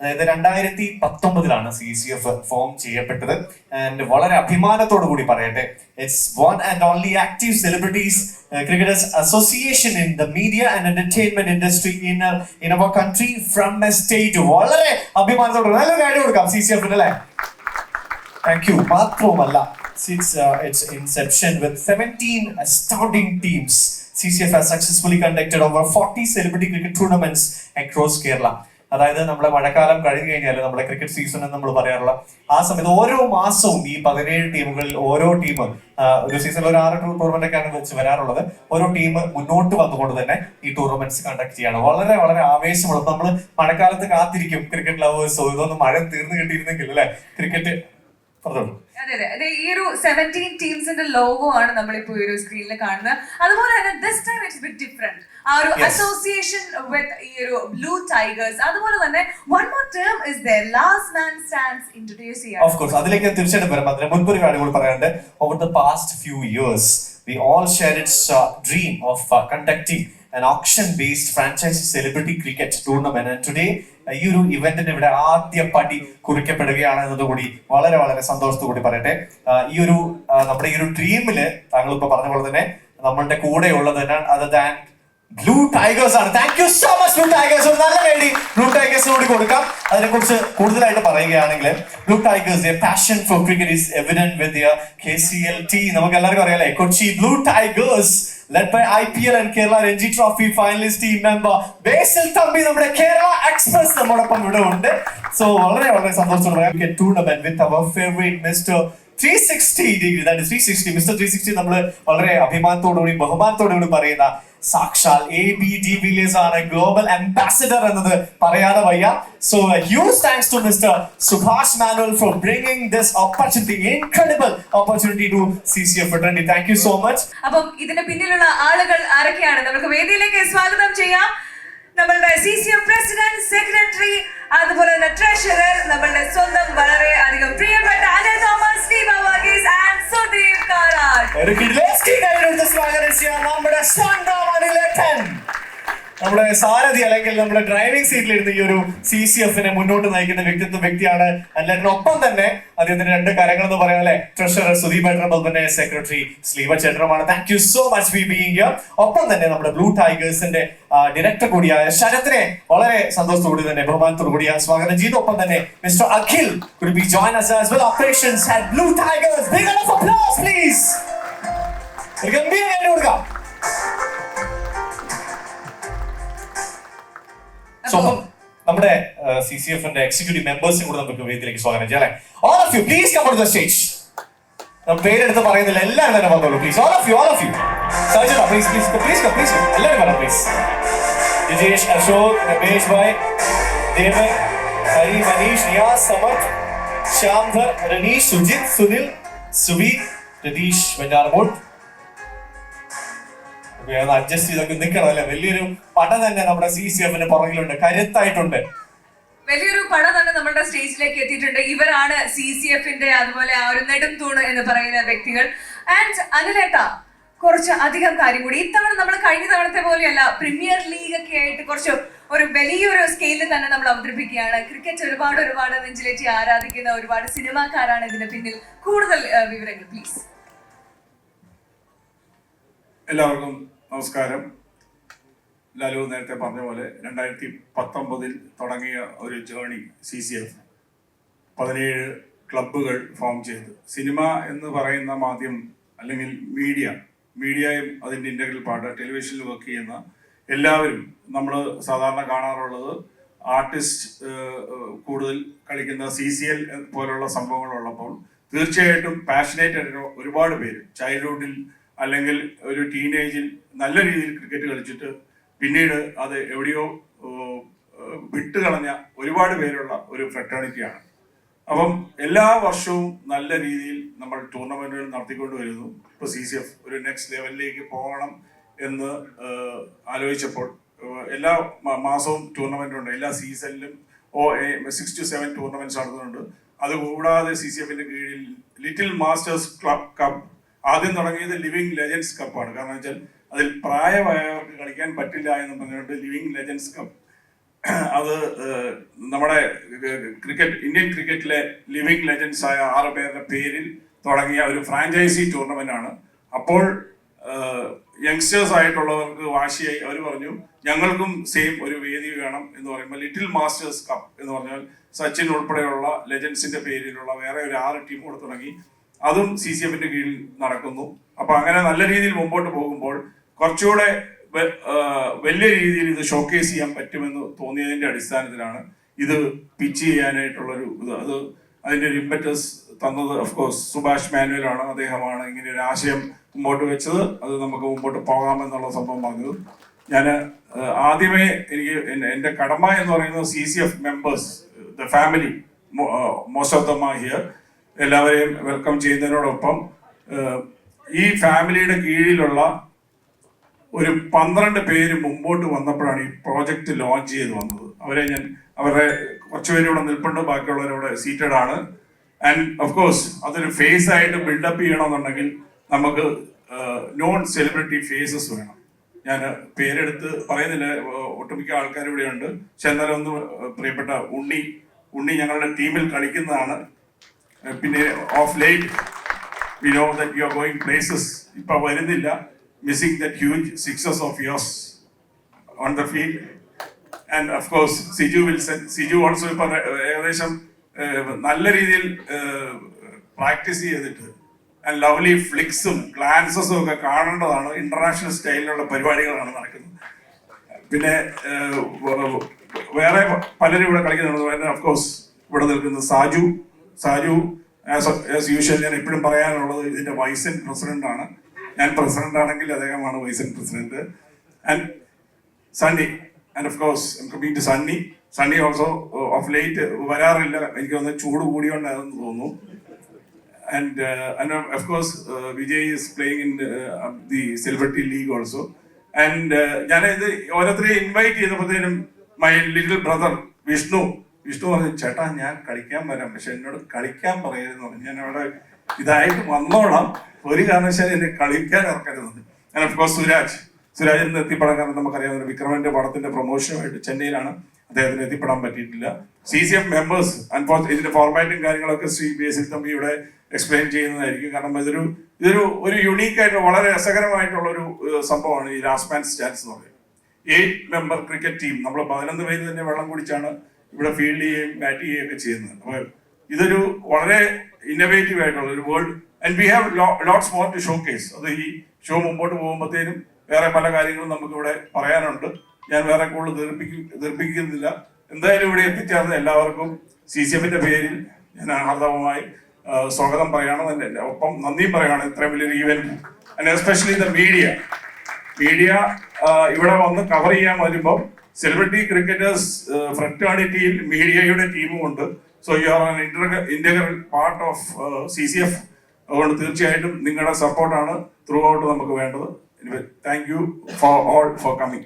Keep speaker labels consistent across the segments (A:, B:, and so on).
A: അതായത് 2019 CCF form ചെയ്യപ്പെട്ടത്. And വളരെ അഭിമാനത്തോടു കൂടി പറയട്ടെ, it's one and only active celebrities cricketers association in the media and entertainment industry in our country from a state. വളരെ അഭിമാനത്തോടെ നല്ലൊരു കാര്യം കൊടുക്കാം CCF അല്ലേ. Thank you. മാത്രവുമല്ല, since its inception with 17 astounding teams, CCF has successfully conducted over 40 celebrity cricket tournaments across Kerala. അതായത് നമ്മുടെ മഴക്കാലം കഴിഞ്ഞു കഴിഞ്ഞാൽ നമ്മുടെ ക്രിക്കറ്റ് സീസൺ എന്ന് നമ്മൾ പറയാറുള്ള ആ സമയത്ത് ഓരോ മാസവും ഈ 17 ടീമുകളിൽ ഓരോ ടീം ഒരു സീസണിൽ ഒരു 6 ടൂർണമെന്റ് ഒക്കെയാണ് വെച്ച് വരാറുള്ളത്. ഓരോ ടീം മുന്നോട്ട് വന്നുകൊണ്ട് തന്നെ ഈ ടൂർണമെന്റ്സ് കണ്ടക്ട് ചെയ്യാണ്. വളരെ വളരെ ആവേശമുള്ള, നമ്മൾ മഴക്കാലത്ത് കാത്തിരിക്കും ക്രിക്കറ്റ് ലവേഴ്സോ, ഇതൊന്നും മഴ തീർന്നു കിട്ടിയിരുന്നെങ്കിൽ അല്ലെ ക്രിക്കറ്റ്.
B: അതെ, ഈ ഒരു 17 ടീംസിന്റെ ലോഗോ ആണ് നമ്മളിപ്പോ ഈ ഒരു സ്ക്രീനിൽ കാണുന്നത്. അതുപോലെ തന്നെ this time it's bit different. ആ ഒരു അസോസിയേഷൻ വിത്ത് ഈ ഒരു ബ്ലൂ ടൈഗേഴ്സ്. അതുപോലെ തന്നെ one more term is there, last man stands introduce ചെയ്യാം.
A: ഓഫ് കോഴ്സ് അതിലേക്ക് തീർച്ചയായിട്ടും വരാം. അതിന് മുൻപ് ഒരു കാര്യം കൂടി പറയാനുണ്ട്. Over the past few years we all shared its dream of conducting an auction-based franchise celebrity cricket tournament, and today ഈ ഒരു ഇവന്റിന് ഇവിടെ ആദ്യ പടി കുറിക്കപ്പെടുകയാണ് എന്നതുകൂടി വളരെ വളരെ സന്തോഷത്തോടുകൂടി പറയട്ടെ. ഈ ഒരു നമ്മുടെ ഈ ഒരു ഡ്രീമില് താങ്കൾ ഇപ്പൊ പറഞ്ഞ പോലെ തന്നെ നമ്മളുടെ കൂടെ ഉള്ളത് അതർ ദാൻ ബ്ലൂ ടൈഗേഴ്സ് ആണ്. Thank you so much blue tigers. ഒരു നല്ല വേണ്ടി ബ്ലൂ ടൈഗേഴ്സിന് കൂടി കൊടുക്കാം. അതിനെ കുറിച്ച് കൂടുതലായിട്ട് പറയുകയാണെങ്കിൽ, Blue Tigers passion for cricket is evident with KCLT. നമുക്ക് എല്ലാവർക്കും അറിയാലേ, Kochi Blue Tigers led by IPL and Kerala Ranji Trophy finalist team member Basil Thambi, നമ്മുടെ കേരള എക്സ്പ്രസ് നമ്മോടൊപ്പം ഇവിടെ ഉണ്ട്. സോ വളരെ വളരെ സന്തോഷത്തോടെ cricket tournament with our favourite mister 360 degree. That is 360. Mister 360 നമ്മൾ വളരെ അഭിമാനത്തോടുകൂടി ബഹുമാനത്തോടുകൂടി പറയുന്ന സാക്ഷാൽ AB de Villiers ആണ് ഗ്ലോബൽ അംബാസിഡർ എന്നത് പറയാതെ വയ്യ. So huge thanks to mister Subhash Manuel for bringing this opportunity, incredible opportunity to CCF fraternity. Thank you so much.
B: അപ്പം ഇതിന്റെ പിന്നിലുള്ള ആളുകൾ ആരൊക്കെയാണ് നമുക്ക് വേദിയിലേക്ക് സ്വാഗതം ചെയ്യാം. നമ്മളുടെ CCF പ്രസിഡന്റ്, സെക്രട്ടറി, അതുപോലെ തന്നെ ട്രഷറർ, നമ്മളുടെ സ്വന്തം വളരെ അധികം പ്രിയപ്പെട്ട അജയ് തോമസ്, ദീപ വർഗീസ് ആൻഡ് സുദീപ് കാരാട്ട്.
A: ഒരു കിഡ്ലേസ്കി കൈയ്യെടുത്ത് സ്വാഗതം ചെയ്യാം നമ്മുടെ സ്വന്തം അനിലേട്ടൻ, നമ്മുടെ സാരഥി അല്ലെങ്കിൽ നമ്മുടെ ഡ്രൈവിംഗ് സീറ്റിലിരുന്ന് ഈ ഒരു CCF-നെ മുന്നോട്ട് നയിക്കുന്ന വ്യക്തിയാണ് അനിലേട്ടനൊപ്പം തന്നെ അദ്ദേഹത്തിന്റെ 2 കരങ്ങൾ എന്ന് പറയാം അല്ലെ, ട്രഷറർ സുദീപ് ഏട്ടനും അതുപോലെ സെക്രട്ടറി സ്ലീവ ചേട്ടനുമാണ്. Thank you so much for being here. ഒപ്പം തന്നെ നമ്മുടെ ബ്ലൂ ടൈഗേഴ്സിന്റെ ഡയറക്ടർ കൂടിയായ ശരത്തിനെ വളരെ സന്തോഷത്തോടെ തന്നെ ബഹുമാനത്തോടു കൂടി സ്വാഗതം ചെയ്തു. ഒപ്പം തന്നെ mister Akhil could be join us as well, operations at Blue Tigers. Big round of applause please. ഒരു ഗംഭീരമായിട്ട് കൊടുക്കാം. സോ നമ്മുടെ CCF-ന്റെ എക്സിക്യൂട്ടീവ് മെമ്പേഴ്സിനെ കൂടെ നമുക്ക് വേദിയിലേക്ക് സ്വാഗതം ചെയ്യാം. All of you please come on the stage. നമ്മൾ പേരെടുത്ത് പറയുന്നില്ല, എല്ലാവരും തന്നെ വന്നോളൂ please. all of you Sajana please എല്ലാവരും വരണം പ്ലീസ്. ജിജേഷ്, അശോക്, രമേഷ് ഭായ്, ദേവൻ, ഹരി, മനീഷ്, നിയാസ്, സമർത്ത്, ശ്യാംധർ, റനീഷ്, സുജിത്, സുനിൽ, സുബി, രതീഷ്, വെഞ്ഞാറമൂട്. അഡ്ജസ്റ്റ് ചെയ്തൊക്കെ നിൽക്കണം അല്ലെ. വലിയൊരു പട തന്നെ നമ്മുടെ CCF-ന് പുറകിലുണ്ട്, കരുത്തായിട്ടുണ്ട്.
B: വലിയൊരു പട തന്നെ നമ്മുടെ സ്റ്റേജിലേക്ക് എത്തിയിട്ടുണ്ട്. ഇവരാണ് CCF-ന്റെ അതുപോലെ ആ ഒരു നെടും തൂണ് എന്ന് പറയുന്ന വ്യക്തികൾ. ആൻഡ് അനിലേട്ട, കുറച്ച് അധികം കാര്യം കൂടി. ഇത്തവണ നമ്മൾ കഴിഞ്ഞ തവണത്തെ പോലെയല്ല, പ്രീമിയർ ലീഗ് ഒക്കെ ആയിട്ട് കുറച്ച് ഒരു വലിയൊരു സ്കെയിലിൽ തന്നെ നമ്മൾ അവതരിപ്പിക്കുകയാണ്. ക്രിക്കറ്റ് ഒരുപാട് നെഞ്ചിലേറ്റി ആരാധിക്കുന്ന ഒരുപാട് സിനിമാക്കാരാണ് ഇതിന് പിന്നിൽ. കൂടുതൽ വിവരങ്ങൾ പ്ലീസ്.
C: എല്ലാവർക്കും നമസ്കാരം. ലാലു നേരത്തെ പറഞ്ഞ പോലെ 2019 തുടങ്ങിയ ഒരു ജേണി CCF 17 ക്ലബ്ബുകൾ ഫോം ചെയ്ത് സിനിമ എന്ന് പറയുന്ന മാധ്യമം അല്ലെങ്കിൽ മീഡിയയും അതിൻ്റെ ഇൻ്റഗ്രൽ പാർട്ട്, ടെലിവിഷനിൽ വർക്ക് ചെയ്യുന്ന എല്ലാവരും നമ്മൾ സാധാരണ കാണാറുള്ളത് ആർട്ടിസ്റ്റ് കൂടുതൽ കളിക്കുന്ന CCL പോലുള്ള സംഭവങ്ങളുള്ളപ്പോൾ തീർച്ചയായിട്ടും പാഷനേറ്റ് ആയിട്ട് ഒരുപാട് പേര് ചൈൽഡ്ഹുഡിൽ അല്ലെങ്കിൽ ഒരു ടീനേജിൽ നല്ല രീതിയിൽ ക്രിക്കറ്റ് കളിച്ചിട്ട് പിന്നീട് അത് എവിടെയോ വിട്ടുകളഞ്ഞ ഒരുപാട് പേരുള്ള ഒരു ഫ്രട്ടേണിറ്റിയാണ്. അപ്പം എല്ലാ വർഷവും നല്ല രീതിയിൽ നമ്മൾ ടൂർണമെന്റുകൾ നടത്തിക്കൊണ്ട് വരുന്നു. ഇപ്പോൾ CCF ഒരു നെക്സ്റ്റ് ലെവലിലേക്ക് പോകണം എന്ന് ആലോചിച്ചപ്പോൾ എല്ലാ മാസവും ടൂർണമെന്റ് ഉണ്ട്. എല്ലാ സീസണിലും 6 to 7 ടൂർണമെന്റ്സ് നടത്തുന്നുണ്ട്. അതുകൂടാതെ CCF-ന്റെ കീഴിൽ ലിറ്റിൽ മാസ്റ്റേഴ്സ് ക്ലബ് കപ്പ് ആദ്യം തുടങ്ങിയത് ലിവിംഗ് ലെജൻഡ്സ് കപ്പാണ്. കാരണം വെച്ചാൽ അതിൽ പ്രായമായവർക്ക് കളിക്കാൻ പറ്റില്ല എന്ന് പറഞ്ഞുകൊണ്ട് ലിവിംഗ് ലെജൻഡ്സ് കപ്പ് അത് നമ്മുടെ ഇന്ത്യൻ ക്രിക്കറ്റിലെ ലിവിംഗ് ലെജൻസ് ആയ 6 പേരുടെ പേരിൽ തുടങ്ങിയ ഒരു ഫ്രാഞ്ചൈസി ടൂർണമെന്റ് ആണ്. അപ്പോൾ യങ്സ്റ്റേഴ്സ് ആയിട്ടുള്ളവർക്ക് വാശിയായി അവർ പറഞ്ഞു ഞങ്ങൾക്കും സെയിം ഒരു വേദി വേണം എന്ന് പറയുമ്പോൾ ലിറ്റിൽ മാസ്റ്റേഴ്സ് കപ്പ് എന്ന് പറഞ്ഞാൽ സച്ചിൻ ഉൾപ്പെടെയുള്ള ലെജൻസിന്റെ പേരിലുള്ള വേറെ ഒരു 6 ടീം കൂടെ തുടങ്ങി. അതും CCFന്റെ കീഴിൽ നടക്കുന്നു. അപ്പൊ അങ്ങനെ നല്ല രീതിയിൽ മുമ്പോട്ട് പോകുമ്പോൾ കുറച്ചുകൂടെ വലിയ രീതിയിൽ ഇത് ഷോക്കേസ് ചെയ്യാൻ പറ്റുമെന്ന് തോന്നിയതിന്റെ അടിസ്ഥാനത്തിലാണ് ഇത് പിച്ച് ചെയ്യാനായിട്ടുള്ളൊരു ഇത്. അതിന്റെ ഒരു ഇമ്പറ്റസ് തന്നത് ഓഫ്കോഴ്സ് സുഭാഷ് മാനുവൽ ആണ്. അദ്ദേഹമാണ് ഇങ്ങനെ ഒരു ആശയം മുമ്പോട്ട് വെച്ചത്. അത് നമുക്ക് മുമ്പോട്ട് പോകാമെന്നുള്ള സംഭവം പറഞ്ഞത്. ഞാൻ ആദ്യമേ എനിക്ക് എൻ്റെ കടമ എന്ന് പറയുന്നത് CCF members, the family, most of them are here, എല്ലാവരെയും വെൽക്കം ചെയ്യുന്നതിനോടൊപ്പം ഈ ഫാമിലിയുടെ കീഴിലുള്ള ഒരു 12 പേര് മുമ്പോട്ട് വന്നപ്പോഴാണ് ഈ പ്രോജക്റ്റ് ലോഞ്ച് ചെയ്ത് വന്നത്. അവരുടെ കുറച്ചുപേര് ഇവിടെ നിൽപ്പുണ്ട്, ബാക്കിയുള്ളവരവിടെ സീറ്റഡ് ആണ്. ആൻഡ് ഓഫ് കോഴ്സ് അതൊരു ഫേസ് ആയിട്ട് ബിൽഡപ്പ് ചെയ്യണമെന്നുണ്ടെങ്കിൽ നമുക്ക് നോൺ സെലിബ്രിറ്റി ഫേസസ് വേണം. ഞാൻ പേരെടുത്ത് പറയുന്നില്ല, ഒട്ടുമിക്ക ആൾക്കാർ ഇവിടെയുണ്ട്. പക്ഷെ എന്നാലും ഒന്ന് പ്രിയപ്പെട്ട ഉണ്ണി ഞങ്ങളുടെ ടീമിൽ കളിക്കുന്നതാണ്. പിന്നെ of late we know that you are going places. ഇപ്പൊ വരുന്നില്ല. Missing that huge sixes of yours on the field, and of course Siju also ഇപ്പൊ ഏകദേശം നല്ല രീതിയിൽ പ്രാക്ടീസ് ചെയ്തിട്ട് ആൻഡ് ലവ്ലി ഫ്ലിക്സും ഗ്ലാൻസസും ഒക്കെ കാണേണ്ടതാണ്. ഇന്റർനാഷണൽ സ്റ്റൈലിലുള്ള പരിപാടികളാണ് നടക്കുന്നത്. പിന്നെ വേറെ പലരും ഇവിടെ കളിക്കുന്നുണ്ട്. ഓഫ് കോഴ്സ് ഇവിടെ നിൽക്കുന്നത് സാജു ആസ് യൂഷ്വൽ. ഞാൻ എപ്പോഴും പറയാനുള്ളത് ഇതിന്റെ വൈസ് പ്രസിഡന്റ് ആണ്. ഞാൻ പ്രസിഡന്റ് ആണെങ്കിൽ അദ്ദേഹമാണ് vice president. And Sunny, and of course coming to Sunny also of late വരാറില്ല. എനിക്ക് തോന്നുന്നത് ചൂട് കൂടിയോണ്ടാണെന്ന് തോന്നുന്നു. And of course Vijay is playing in the celebrity league also. And ഞാൻ ഇത് ഓരോരുത്തരെയും ഇൻവൈറ്റ് ചെയ്തപ്പോഴത്തേനും മൈ ലിറ്റിൽ ബ്രദർ വിഷ്ണു പറഞ്ഞു, ചേട്ടാ ഞാൻ കളിക്കാൻ വരാം, പക്ഷെ എന്നോട് കളിക്കാൻ പറയരുതെന്ന് പറഞ്ഞു. ഞാൻ അവിടെ ഇതായിട്ട് വന്നോളാം, ഒരു കാരണവശാലും എന്നെ കളിക്കാൻ ഇറക്കരുത്. ഞാൻ ഓഫ് കോഴ്സ് സുരാജിന് എത്തിപ്പെടാൻ കാരണം നമുക്കറിയാവുന്ന വിക്രമന്റെ പടത്തിന്റെ പ്രൊമോഷനുമായിട്ട് ചെന്നൈയിലാണ്. അദ്ദേഹത്തിന് എത്തിപ്പെടാൻ പറ്റിയിട്ടില്ല. CCF മെമ്പേഴ്സ് ഇതിന്റെ ഫോർമാറ്റും കാര്യങ്ങളൊക്കെ ശ്രീ ബേസിൽ തമ്പി ഇവിടെ എക്സ്പ്ലെയിൻ ചെയ്യുന്നതായിരിക്കും. കാരണം ഇതൊരു യുണീക്ക് ആയിട്ട് വളരെ രസകരമായിട്ടുള്ള ഒരു സംഭവമാണ് ഈ ലാസ്റ്റ് മാൻ സ്റ്റാൻഡ്സ് എന്ന് പറയുന്നത്. 8 മെമ്പർ ക്രിക്കറ്റ് ടീം, നമ്മൾ 11 പേര് തന്നെ വെള്ളം കുടിച്ചാണ് ഇവിടെ ഫീൽഡ് ചെയ്യുകയും ബാറ്റ് ചെയ്യുകയും ഒക്കെ ചെയ്യുന്നത്. അപ്പോൾ ഇതൊരു വളരെ ഇന്നോവേറ്റീവ് ആയിട്ടുള്ള ഒരു world, and we have lots more to showcase. അത് ഈ ഷോ മുമ്പോട്ട് പോകുമ്പോഴത്തേനും വേറെ പല കാര്യങ്ങളും നമുക്ക് ഇവിടെ പറയാനുണ്ട്. ഞാൻ വേറെ കൂടുതൽ ദീർഘിപ്പിക്കുന്നില്ല. എന്തായാലും ഇവിടെ എത്തിച്ചേർന്ന എല്ലാവർക്കും CCFന്റെ പേരിൽ ഞാൻ ഹാർദവമായി സ്വാഗതം പറയണം. ഒപ്പം നന്ദിയും പറയാണ് ഇത്രയും വലിയൊരു event. And especially the media ഇവിടെ വന്ന് കവർ ചെയ്യാൻ വരുമ്പോൾ സെലിബ്രിറ്റി ക്രിക്കറ്റേഴ്സ് ഫ്രറ്റേണിറ്റിയിൽ മീഡിയയുടെ ടീമും ഉണ്ട്. So you are an integral part of CCF. അതുകൊണ്ട് തീർച്ചയായിട്ടും നിങ്ങളുടെ സപ്പോർട്ടാണ് ത്രൂ ഔട്ട് നമുക്ക് വേണ്ടത്. Thank you for all for coming.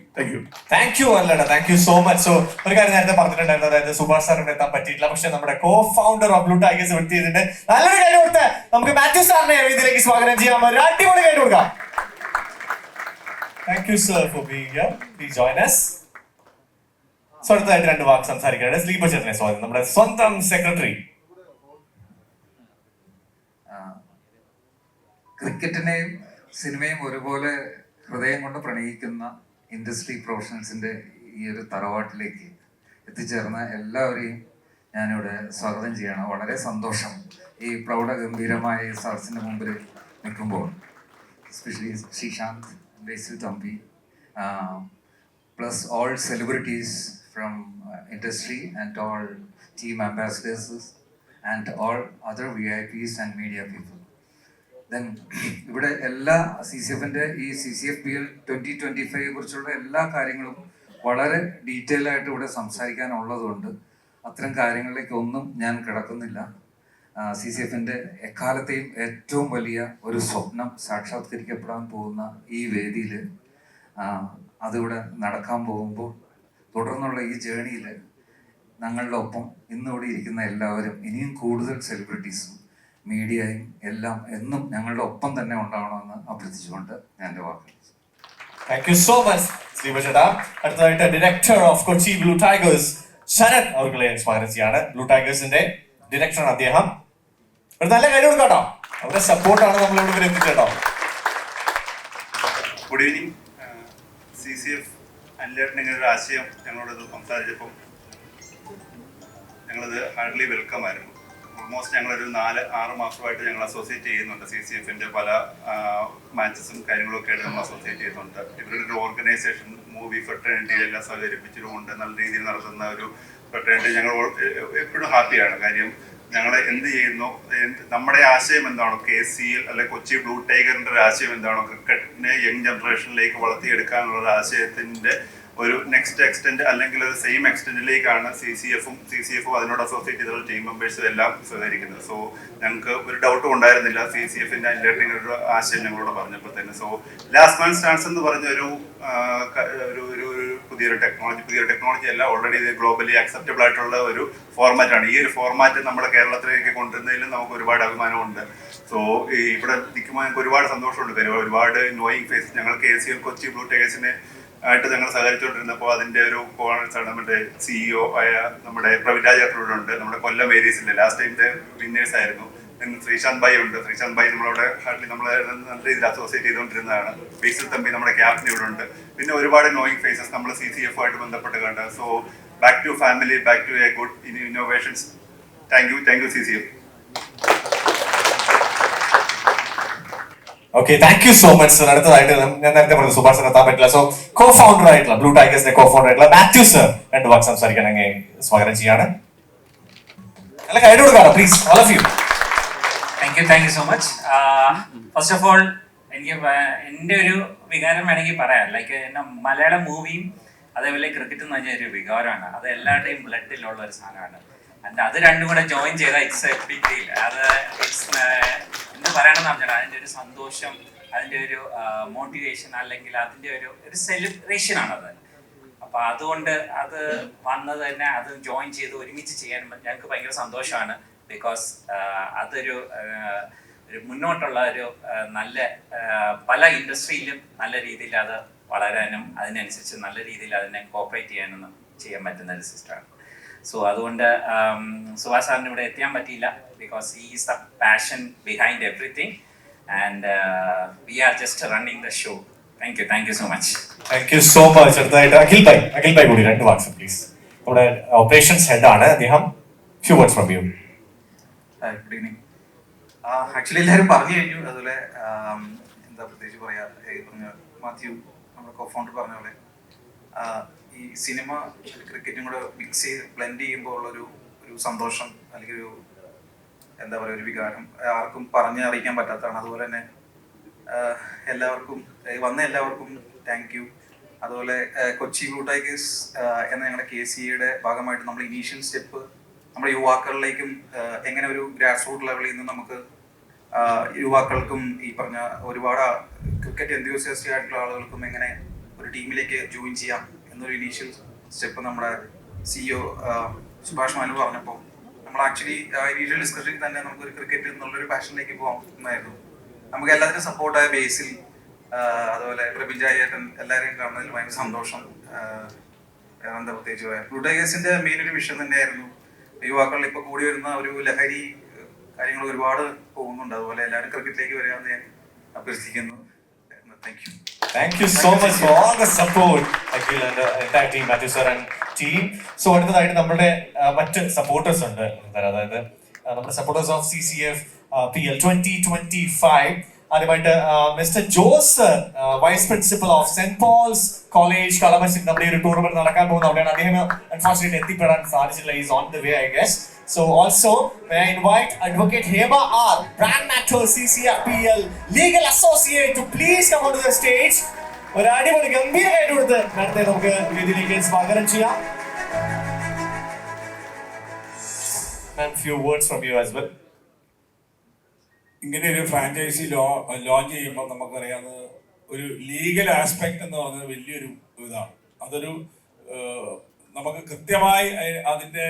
A: Thank you അല്ലടാ, thank you so much. So ഒരു കാര്യം നേരത്തെ പറഞ്ഞിട്ടുണ്ടായിരുന്നു, അതായത് സുഭാഷ് സാറിന് എത്താൻ പറ്റിയിട്ടില്ല, പക്ഷെ നമ്മുടെ co-founder ഓഫ് ബ്ലൂ ടൈഗേഴ്സ് എത്തിയിട്ടുണ്ട്. നല്ലൊരു കാര്യം കൊടുത്ത് നമുക്ക് മാത്യു സാറിനെ ഇതിലേക്ക് സ്വാഗതം ചെയ്യാം. ഒരു അടിപൊളി കാര്യം കൊടുക്കാം. Thank you sir four being here. Please join us. So അടുത്തതായിട്ട് 2 വാക്ക് സംസാരിക്കുകയാണ് സ്ലീപർ ചേട്ടനെ സ്വാഗതം, നമ്മുടെ സ്വന്തം സെക്രട്ടറി.
D: ക്രിക്കറ്റിനെയും സിനിമയും ഒരുപോലെ ഹൃദയം കൊണ്ട് പ്രണയിക്കുന്ന ഇൻഡസ്ട്രി പ്രൊഫഷണൽസിന്റെ ഈ ഒരു തറവാട്ടിലേക്ക് എത്തിച്ചേർന്ന എല്ലാവരെയും ഞാനിവിടെ സ്വാഗതം ചെയ്യണം. വളരെ സന്തോഷം ഈ പ്രൗഢഗംഭീരമായ ഈ സദസ്സിന്റെ മുമ്പിൽ നിൽക്കുമ്പോൾ. Especially Sreesanth, Basil Thampi, plus all celebrities from industry and all team ambassadors and all other VIPs and media people. Then ഇവിടെ എല്ലാ CCFന്റെ ഈ CCFPL 2025 കുറിച്ചുള്ള എല്ലാ കാര്യങ്ങളും വളരെ ഡീറ്റെയിൽ ആയിട്ട് ഇവിടെ സംസാരിക്കാനുള്ളതുകൊണ്ട് അത്തരം കാര്യങ്ങളിലേക്കൊന്നും ഞാൻ കിടക്കുന്നില്ല. CCFന്റെ എക്കാലത്തെയും ഏറ്റവും വലിയ ഒരു സ്വപ്നം സാക്ഷാത്കരിക്കപ്പെടാൻ പോകുന്ന ഈ വേദിയിൽ അതിവിടെ നടക്കാൻ പോകുമ്പോൾ തുടർന്നുള്ള ഈ ജേണിയിൽ ഞങ്ങളുടെ ഒപ്പം ഇന്നിവിടെ ഇരിക്കുന്ന എല്ലാവരും, ഇനിയും കൂടുതൽ സെലിബ്രിറ്റീസും മീഡിയയും എല്ലാം എന്നും ഞങ്ങളുടെ ഒപ്പം തന്നെ ഉണ്ടാവണമെന്ന് അഭ്യർത്ഥിച്ചുകൊണ്ട് ഞാൻ എൻ്റെ വാക്കുകൾ.
A: Thank you so much. ശ്രീപചേട്ടാ. അടുത്തതായിട്ട് director of Kochi Blue Tigers Sarath അവർകളെ സ്വാഗതം ചെയ്യാണ്. ബ്ലൂ ടൈഗേഴ്സിന്റെ ഡയറക്ടറാണ് അദ്ദേഹം. ഒരു നല്ല കാര്യം കൊടുക്കാട്ടോ, അവരുടെ സപ്പോർട്ടാണ് നമ്മൾ ഇവിടെ എത്തിച്ചേട്ടോ.
E: Good evening. CCF അനിലേട്ടൻ ഇങ്ങനെ ഒരു ആശയം ഞങ്ങളോട് സംസാരിച്ചപ്പം ഞങ്ങളത് ഹാർഡ്ലി വെൽക്കം ആയിരുന്നു. ഓൾമോസ്റ്റ് ഞങ്ങളൊരു 4-6 മാസമായിട്ട് ഞങ്ങൾ അസോസിയേറ്റ് ചെയ്യുന്നുണ്ട്. CCFന്റെ പല മാച്ചസും കാര്യങ്ങളൊക്കെ ആയിട്ട് നമ്മൾ അസോസിയേറ്റ് ചെയ്യുന്നുണ്ട്. ഇവരുടെ ഒരു ഓർഗനൈസേഷൻ മൂവി ഫെട്ടേണിറ്റി എല്ലാം സഹകരിപ്പിച്ചിട്ടുമുണ്ട്. നല്ല രീതിയിൽ നടത്തുന്ന ഒരു ഫെട്ടേണിറ്റി ഞങ്ങൾ എപ്പോഴും ഹാപ്പിയാണ്. കാര്യം ഞങ്ങൾ എന്ത് ചെയ്യുന്നു, നമ്മുടെ ആശയം എന്താണോ, KCL അല്ലെ കൊച്ചി ബ്ലൂ ടൈഗറിന്റെ ഒരു ആശയം എന്താണോ, ക്രിക്കറ്റിനെ യങ് ജനറേഷനിലേക്ക് വളർത്തിയെടുക്കാനുള്ള ഒരു ആശയത്തിന്റെ ഒരു നെക്സ്റ്റ് എക്സ്റ്റെൻഡ് അല്ലെങ്കിൽ ഒരു സെയിം എക്സ്റ്റെൻഡിലേക്കാണ് CCFും അതിനോട് അസോസിയേറ്റ് ചെയ്തുള്ള ടീം മെമ്പേഴ്സും എല്ലാം സഹകരിക്കുന്നത്. സോ ഞങ്ങൾക്ക് ഒരു ഡൗട്ടും ഉണ്ടായിരുന്നില്ല CCFന്റെ അനിലേട്ടിങ് ഒരു ആശയം ഞങ്ങളോട് പറഞ്ഞപ്പോൾ തന്നെ. സോ ലാസ്റ്റ് മാൻ സ്റ്റാൻഡ്സ് എന്ന് പറഞ്ഞ ഒരു പുതിയൊരു ടെക്നോളജി അല്ല, ഓൾറെഡി ഇത് ഗ്ലോബലി അക്സെപ്റ്റബിൾ ആയിട്ടുള്ള ഒരു ഫോർമാറ്റാണ്. ഈ ഒരു ഫോർമാറ്റ് നമ്മുടെ കേരളത്തിലേക്ക് കൊണ്ടുവരുന്നതിലും നമുക്ക് ഒരുപാട് അഭിമാനമുണ്ട്. സോ ഇവിടെ നിൽക്കുമ്പോൾ ഞങ്ങൾക്ക് ഒരുപാട് സന്തോഷമുണ്ട്. ഒരുപാട് നോയിങ് ഫേസ് ഞങ്ങൾ KCL കൊച്ചി ബ്ലൂ ടൈഗേഴ്സിനെ ആയിട്ട് ഞങ്ങൾ സഹകരിച്ചുകൊണ്ടിരുന്നപ്പോൾ അതിന്റെ ഒരു കോൺഫറൻസാണ് നമ്മുടെ CEO ആയ നമ്മുടെ പ്രവീൺ രാജേട്ടനോടുണ്ട്. നമ്മുടെ കൊല്ലം ഏരിയസിലെ ലാസ്റ്റ് ടൈമിന്റെ വിന്നേഴ്സ് ആയിരുന്നു. ശ്രീശാന്ത് ഭായി ഉണ്ട്. ശ്രീശാന്ത് ഭായി നമ്മളവിടെ ഹാർഡ്ലി നമ്മളെ നല്ല രീതിയിൽ അസോസിയേറ്റ് ചെയ്തുകൊണ്ടിരുന്നതാണ്. ബേസിൽ തമ്പി നമ്മുടെ ക്യാപ്റ്റൻ ഇവിടെ ഉണ്ട്. പിന്നെ ഒരുപാട് നോയിങ് ഫേസസ് നമ്മൾ CCF ആയിട്ട് ബന്ധപ്പെട്ട് കണ്ട്. So back to family, back to a good innovations. Thank you CCF.
A: Okay, thank you so much sir. അടുത്തതായിട്ട് ഞാൻ നേരത്തെ പറഞ്ഞു സുഭാഷ് എത്താൻ പറ്റില്ല. സോ കോ ഫൗണ്ടർ ആയിട്ടുള്ള ബ്ലൂ ടൈഗേഴ്സിന്റെ കോ ഫൗണ്ടർ ആയിട്ടുള്ള മാത്യു സർ 2 വാക്ക് സംസാരിക്കണമെങ്കിൽ സ്വാഗതം ചെയ്യാണ്. നല്ല കൈ കൊടുക്കാറോ please, all of you.
F: Thank you so much. First of all എനിക്ക് എൻ്റെ ഒരു വികാരം വേണമെങ്കിൽ പറയാം. ലൈക്ക് എന്നെ മലയാളം മൂവിയും അതേപോലെ ക്രിക്കറ്റ് എന്ന് പറഞ്ഞ ഒരു വികാരമാണ്. അത് എല്ലാവരുടെയും ബ്ലഡിലുള്ള ഒരു സാധനമാണ്. ആൻഡ് അത് രണ്ടും കൂടെ ജോയിൻ ചെയ്താൽ ഇറ്റ്സ് എ ബിഗ് ഡീൽ. അത് എന്ത് പറയണമെന്ന് പറഞ്ഞാൽ അതിൻ്റെ ഒരു സന്തോഷം, അതിൻ്റെ ഒരു മോട്ടിവേഷൻ, അല്ലെങ്കിൽ അതിൻ്റെ ഒരു സെലിബ്രേഷനാണത്. അപ്പോൾ അതുകൊണ്ട് അത് വന്നത് തന്നെ, അത് ജോയിൻ ചെയ്ത് ഒരുമിച്ച് ചെയ്യാൻ ഞങ്ങൾക്ക് ഭയങ്കര സന്തോഷമാണ്. ബിക്കോസ് അതൊരു മുന്നോട്ടുള്ള ഒരു നല്ല പല ഇൻഡസ്ട്രിയിലും നല്ല രീതിയിൽ അത് വളരാനും അതിനനുസരിച്ച് നല്ല രീതിയിൽ അതിനെ കോപ്പറേറ്റ് ചെയ്യാനും ചെയ്യാൻ പറ്റുന്ന ഒരു സിസ്റ്റമാണ്. സോ അതുകൊണ്ട് സുഭാഷ് സാറിന് ഇവിടെ എത്താൻ പറ്റിയില്ല. Because he is the passion behind everything and we are just running the show. Thank you so much.
A: Thank you so much. അടുത്തതായിട്ട് അഖിൽ ഭായ് കൂടി 2 വാക്സ് പ്ലീസ്. നമ്മുടെ ഓപ്പറേഷൻസ് ഹെഡ് ആണ് അദ്ദേഹം. Few words from you.
G: Good evening. Actually എല്ലാവരും പറഞ്ഞു കഴിഞ്ഞു. അതുപോലെ എന്താ പ്രത്യേകിച്ച് പറയാ, പറഞ്ഞ മാത്യു നമ്മുടെ കോ ഫൗണ്ടർ പറഞ്ഞ പോലെ ഈ സിനിമ ക്രിക്കറ്റും കൂടെ മിക്സ് ചെയ്ത് ബ്ലെൻഡ് ചെയ്യുമ്പോൾ ഉള്ളൊരു സന്തോഷം, അല്ലെങ്കിൽ ഒരു എന്താ പറയുക, ഒരു വികാരം ആർക്കും പറഞ്ഞ് അറിയിക്കാൻ പറ്റാത്തതാണ്. അതുപോലെ തന്നെ എല്ലാവർക്കും എല്ലാവർക്കും താങ്ക് യു. അതുപോലെ കൊച്ചി ബ്ലൂ ടൈഗേഴ്സ് എന്ന ഞങ്ങളുടെ KCAയുടെ ഭാഗമായിട്ട് നമ്മൾ ഇനീഷ്യൽ സ്റ്റെപ്പ് നമ്മുടെ യുവാക്കളിലേക്കും എങ്ങനെ ഒരു ഗ്രാസ് റൂട്ട് ലെവലിൽ നിന്ന് നമുക്ക് യുവാക്കൾക്കും ഈ പറഞ്ഞ ഒരുപാട് ക്രിക്കറ്റ് എന്തൂസിയാസ്റ്റിക് ആയിട്ടുള്ള ആളുകൾക്കും എങ്ങനെ ഒരു ടീമിലേക്ക് ജോയിൻ ചെയ്യാം എന്നൊരു ഇനീഷ്യൽ സ്റ്റെപ്പ് നമ്മുടെ CEO സുഭാഷ് മാനു പറഞ്ഞപ്പോൾ നമ്മൾ ആക്ച്വലി ഇനീഷ്യൽ ഡിസ്കഷനിൽ തന്നെ നമുക്കൊരു ക്രിക്കറ്റ് എന്നുള്ളൊരു പാഷനിലേക്ക് പോകാമായിരുന്നു. നമുക്ക് എല്ലാത്തിനും സപ്പോർട്ടായ ബേസിൽ, അതുപോലെ പ്രബിൻ ജായേട്ടൻ, എല്ലാവരെയും കാണുന്നതിൽ ഭയങ്കര സന്തോഷം. എന്താ പ്രത്യേകിച്ച് ബ്ലൂ ടൈഗേഴ്സിന്റെ മെയിൻ ഒരു വിഷയം തന്നെയായിരുന്നു യുവാക്കൾ ഇപ്പൊ കൂടി വരുന്ന ഒരു ലഹരി കാര്യങ്ങൾ ഒരുപാട് പോകുന്നുണ്ട്. അതുപോലെ എല്ലാവരും ക്രിക്കറ്റിലേക്ക് വരാമെന്ന് ഞാൻ അഭ്യർത്ഥിക്കുന്നു. Thank you.
A: Thank you so much for all the support, Akhil and the entire team, Matthew sir and team. So അടുത്തതായിട്ട് നമ്മുടെ മറ്റ് സപ്പോർട്ടേഴ്സ് ഉണ്ട്. അതായത് നമ്മുടെ സപ്പോർട്ടേഴ്സ് ഓഫ് CCF PL 2025. ആദ്യമായിട്ട് mister Jose, vice principal of Saint Paul's College Kalamassery, നമ്മുടെ ഒരു tournament നടക്കാൻ പോകുന്ന അവിടെയാണ്. അദ്ദേഹം അൺഫോർച്ചുനേറ്റ്ലി എത്തിപ്പെടാൻ സാധിച്ചില്ല. Is on the way I guess. So also may I invite Advocate Hema R, Brand Matter CCF PL Legal Associate, to please come onto the stage. ഒരു അടിപൊളി ഗംഭീരമായിട്ട് കൊടുത്ത് നേരത്തെ നമുക്ക് വേദിയിലേക്ക് സ്വാഗതം ചെയ്യാം. And few words from you as well.
C: ഇങ്ങനെ ഒരു ഫ്രാഞ്ചൈസി ലോഞ്ച് ചെയ്യുമ്പോൾ നമുക്കറിയാവുന്നത് ഒരു ലീഗൽ ആസ്പെക്ട് എന്ന് പറയുന്നത് വലിയൊരു ഇതാണ്. അതൊരു നമുക്ക് കൃത്യമായി അതിൻ്റെ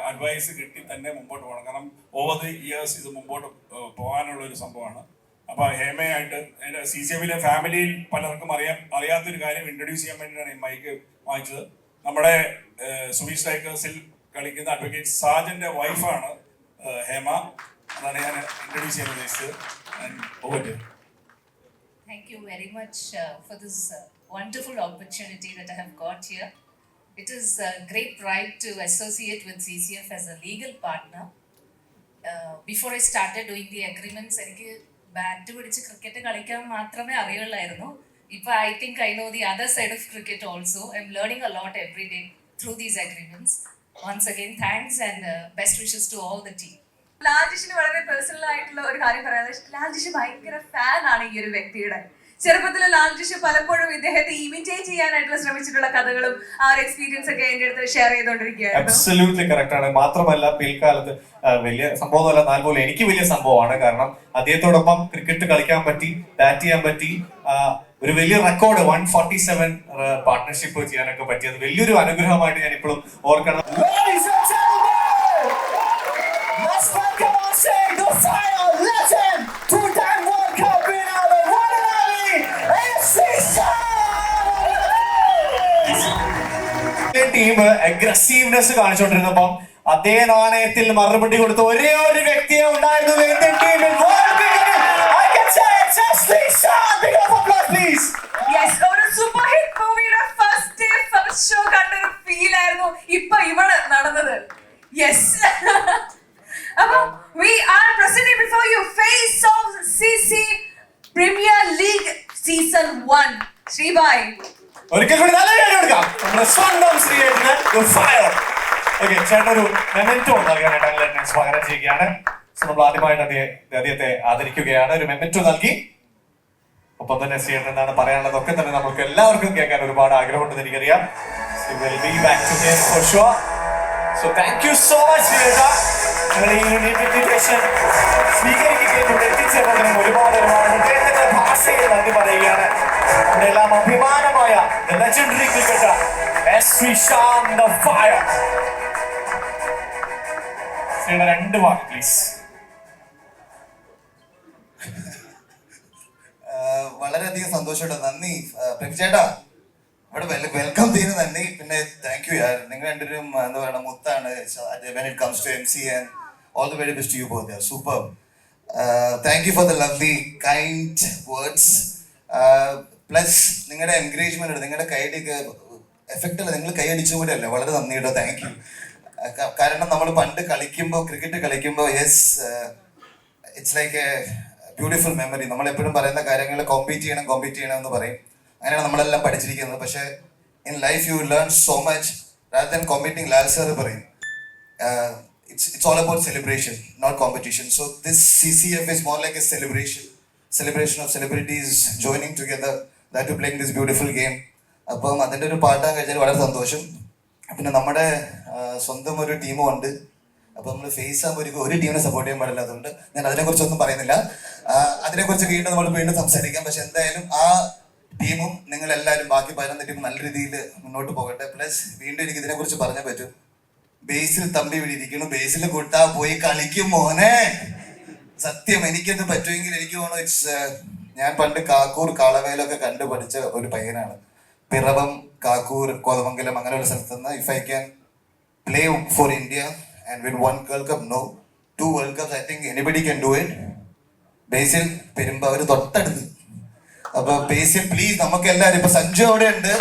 C: അഡ്വൈസ് കിട്ടി തന്നെ മുമ്പോട്ട് പോകണം. കാരണം ഓവർ ദി ഇയേഴ്സ് ഇത് മുമ്പോട്ട് പോകാനുള്ള ഒരു സംഭവമാണ്. അപ്പോൾ ഹേമയായിട്ട് എൻ്റെ CCFിലെ ഫാമിലിയിൽ പലർക്കും അറിയാത്തൊരു കാര്യം ഇൻട്രൊഡ്യൂസ് ചെയ്യാൻ വേണ്ടിയിട്ടാണ് ഈ മൈക്ക് വാങ്ങിച്ചത്. നമ്മുടെ സുവീഷ് ടൈക്കേഴ്സിൽ കളിക്കുന്ന അഡ്വക്കേറ്റ് സാജന്റെ വൈഫാണ് ഹേമ. അതാണ് ഞാൻ ഇൻട്രൊഡ്യൂസ് ചെയ്യാൻ ഉദ്ദേശിച്ചത്.
H: Thank you very much for this wonderful opportunity that I have got here. It is a great pride to associate with CCF as a legal partner. Before I started doing the agreements, എനിക്ക് bat പിടിച്ച് cricket കളിക്കാൻ മാത്രമേ അറിയുള്ളായിരുന്നു. ഇപ്പോൾ I think I know the other side of cricket also. I'm learning a lot every day through these agreements. Once again, thanks and best wishes to all the team.
B: ലാൽജിഷിന് വളരെ personal ആയിട്ടുള്ള ഒരു കാര്യം പറയാനുള്ളത്, ലാൽജിഷ് ഭയങ്കര fan ആണ് ഈ ഒരു വ്യക്തിയുടെ. ചെറുപ്പത്തിൽ ലാൽജിഷ് പലപ്പോഴും ഇദ്ദേഹത്തെ ഇമിറ്റേറ്റ് ചെയ്യാനായിട്ടുള്ള ശ്രമിച്ചിട്ടുള്ള കഥകളും ആ ഒരു എക്സ്പീരിയൻസ് ഒക്കെ എന്റെ അടുത്ത് ഷെയർ ചെയ്തുകൊണ്ടിരിക്കുകയാണ്.
A: അബ്സല്യൂട്ട്ലി കറക്റ്റ് ആണ്. മാത്രമല്ല പിൽക്കാലത്ത് വലിയ സംഭവമല്ല, എന്നാൽ പോലും എനിക്ക് വലിയ സംഭവമാണ്. കാരണം അദ്ദേഹത്തോടൊപ്പം ക്രിക്കറ്റ് കളിക്കാൻ പറ്റി, ബാറ്റ് ചെയ്യാൻ പറ്റി, ഒരു വലിയ റെക്കോർഡ് 147 പാർട്ട്ണർഷിപ്പ് ചെയ്യാനൊക്കെ പറ്റിയത് വലിയൊരു അനുഗ്രഹമായിട്ട് ഞാൻ ഇപ്പോഴും ഓർക്കണം.
I: Let's welcome on stage the final legend, two-time World Cup winner, the one and only SC
A: team aggressiveness കാണിച്ചുകൊണ്ടിരുന്നപ്പം അതേ നാണയത്തിൽ മറുപടി കൊടുത്ത ഒരേ ഒരു വ്യക്തിയെ ഉണ്ടായിരുന്നു ഇന്ത്യൻ ടീമിൽ.
B: ഒരു സൂപ്പർ ഹിറ്റ് മൂവിയുടെ ഫസ്റ്റ് ഡേ ഫസ്റ്റ് ഷോ കണ്ടൊരു ഫീൽ ആയിരുന്നു ഇപ്പൊ ഇവിടെ നടന്നത്. യെസ്. അപ്പോൾ we are presenting before you Face of CC Premier League Season 1. ശ്രീബായ്
A: ഒരിക്കൽ കൂടി നല്ല കൈ കൊടുക്കാം നമ്മുടെ സ്വന്തം ശ്രീയേട്ടന് The Fire. ഓക്കെ, ചേട്ടൻ ഒരു മെമെന്റോ നൽകാനായിട്ട് അങ്ങനെ സ്വാഗതം ചെയ്യുകയാണ്. നമ്മൾ ആദ്യമായിട്ട് അദ്ദേഹത്തെ ആദരിക്കുകയാണ്. ഒരു മെമെന്റോ നൽകി. ഒപ്പം തന്നെ ശ്രീയേട്ടൻ എന്താണ് പറയാനുള്ളതൊക്കെ തന്നെ നമുക്ക് എല്ലാവർക്കും കേൾക്കാൻ ഒരുപാട് ആഗ്രഹമുണ്ടെന്ന് എനിക്കറിയാം. We will be back to him for sure. So thank you so much ശ്രീയേട്ടാ. നിങ്ങളുടെ ഈ ഇൻവിറ്റേഷൻ സ്വീകരിക്കുകയും ഇവിടെ എത്തിച്ചേർന്നതിനും ഒരുപാട് ഭാഷയിൽ നന്ദി പറയുകയാണ്. നമ്മുടെ എല്ലാം അഭിമാനമായ legendary cricketer SC Shan The Fire. ശ്രീയുടെ 2 വാക്ക് പ്ലീസ്.
J: വളരെയധികം സന്തോഷമുണ്ട്. നന്ദി പ്രഭിചേട്ടാ, ഇവിടെ വെൽക്കം ചെയ്യുന്നത് നന്ദി. പിന്നെ താങ്ക് യു യാർ. നിങ്ങൾ രണ്ടുപേരും എന്താ പറയുക മുത്താണ് when it comes to MC and all the very best to you both. They are superb. Thank you for the lovely kind words. Plus നിങ്ങളുടെ എൻകറേജ്മെന്റ് ഉണ്ട്, നിങ്ങളുടെ കൈയുടെ എഫക്റ്റ് അല്ല, നിങ്ങൾ കൈ അടിച്ച കൂടെ അല്ല. വളരെ നന്ദി കേട്ടോ, താങ്ക് യു. കാരണം നമ്മൾ പണ്ട് കളിക്കുമ്പോൾ ക്രിക്കറ്റ് കളിക്കുമ്പോൾ yes it's like A beautiful memory. നമ്മളെപ്പോഴും പറയുന്ന കാര്യങ്ങൾ കോമ്പീറ്റ് ചെയ്യണം എന്ന് പറയും. അങ്ങനെയാണ് നമ്മളെല്ലാം പഠിച്ചിരിക്കുന്നത്. പക്ഷേ in life you learn so much rather than competing. Lal sir പറയും it's all about celebration, not competition. So this CCF is more like a celebration of celebrities joining together that to playing this beautiful game. അപ്പം അതിൻ്റെ ഒരു പാട്ടാൻ കഴിഞ്ഞാൽ വളരെ സന്തോഷം. പിന്നെ നമ്മുടെ സ്വന്തം ഒരു ടീമും ഉണ്ട്. അപ്പോൾ നമ്മൾ ഫേസ് ആകുമ്പോൾ ഒരു ടീമിനെ സപ്പോർട്ട് ചെയ്യാൻ പാടില്ല. അതുകൊണ്ട് ഞാൻ അതിനെക്കുറിച്ചൊന്നും പറയുന്നില്ല. അതിനെക്കുറിച്ച് വീണ്ടും സംസാരിക്കാം. പക്ഷെ എന്തായാലും ആ ടീമും നിങ്ങളെല്ലാവരും ബാക്കി 11 ടീമും നല്ല രീതിയിൽ മുന്നോട്ട് പോകട്ടെ. പ്ലസ് വീണ്ടും എനിക്ക് ഇതിനെക്കുറിച്ച് പറഞ്ഞേ പറ്റും. ബേസിൽ തമ്പി ഇവിടെ ഇരിക്കുന്നു, ബേസിൽ കൂട്ടാ പോയി കളിക്കും മോനെ. സത്യം എനിക്കത് പറ്റുമെങ്കിൽ എനിക്ക് തോന്നുന്നു ഇറ്റ്സ് ഞാൻ പണ്ട് കാക്കൂർ കാളവേലൊക്കെ കണ്ടു പഠിച്ച ഒരു പയ്യനാണ്. പിറവം, കാക്കൂർ, കോതമംഗലം അങ്ങനെയുള്ള സ്ഥലത്തുനിന്ന് if I can play for India and win 1 world cup, no 2 world cups, I think anybody can do it. Basil Perumbavoor തൊട്ടടുത്ത്. അപ്പൊ ബേസിൽ പ്ലീസ് നമുക്ക് എല്ലാവരും, ഇപ്പൊ സഞ്ജു അവിടെ ഉണ്ട്,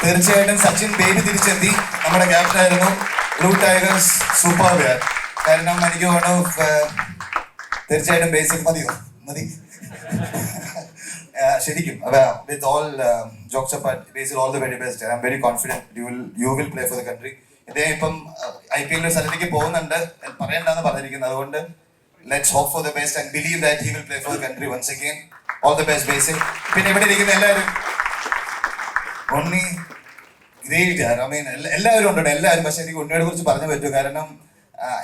J: തീർച്ചയായിട്ടും സച്ചിൻ ബേബി തിരിച്ചെത്തി, നമ്മുടെ ക്യാപ്റ്റൻ ആയിരുന്നു. ബ്ലൂ ടൈഗേഴ്സ് സൂപ്പർ വെയർ. കാരണം എനിക്ക് തോന്നുന്നു തീർച്ചയായിട്ടും ബേസിൽ മതി ശരിക്കും. With all jokes apart, Basil all the very best. I am very confident you will play for the country. ഇദ്ദേഹം ഇപ്പം IPL സ്ഥലത്തേക്ക് പോകുന്നുണ്ട്, പറയണ്ടെന്ന് പറഞ്ഞിരിക്കുന്നത്. അതുകൊണ്ട് let's hope for the best and believe that he will play for the country once again. All the best Basil. പിന്നെ ഇവിടെ ഇരിക്കുന്ന എല്ലാവരും, ഉണ്ണി ഗ്രേറ്റ്, ഐ മീൻ എല്ലാവരും ഉണ്ട്, എല്ലാവരും. പക്ഷെ എനിക്ക് ഉണ്ണിയെ കുറിച്ച് പറഞ്ഞു പറ്റും. കാരണം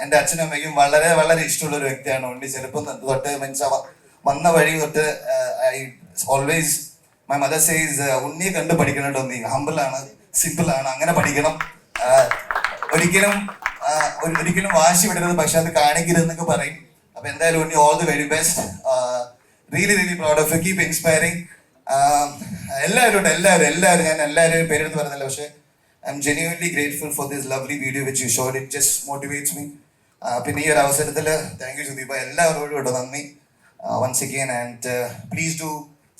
J: എൻ്റെ അച്ഛനും അമ്മയ്ക്കും വളരെ വളരെ ഇഷ്ടമുള്ള ഒരു വ്യക്തിയാണ് ഉണ്ണി. ചെറുപ്പം തൊട്ട് മീൻസ് വന്ന വഴി തൊട്ട് I always my mother says ഉണ്ണിയെ കണ്ട് പഠിക്കണം കേട്ടോ. നീ ഹമ്പിളാണ്, സിമ്പിളാണ്, അങ്ങനെ പഠിക്കണം. ഒരിക്കലും വാശി വിടരുത്, പക്ഷെ അത് കാണിക്കരുതെന്നൊക്കെ പറയും. അപ്പൊ എന്തായാലും Unni all the very best. really proud of you. Keep inspiring. എല്ലാവരും ഞാൻ എല്ലാവരും പേരെടുത്ത് പറയുന്നില്ല, പക്ഷേ I'm genuinely grateful for this lovely video which you showed. It just motivates me. പിന്നെ ഈ ഒരു അവസരത്തിൽ താങ്ക് യു സുദീപ, എല്ലാവരോടും കേട്ടോ നന്ദി once again, and please do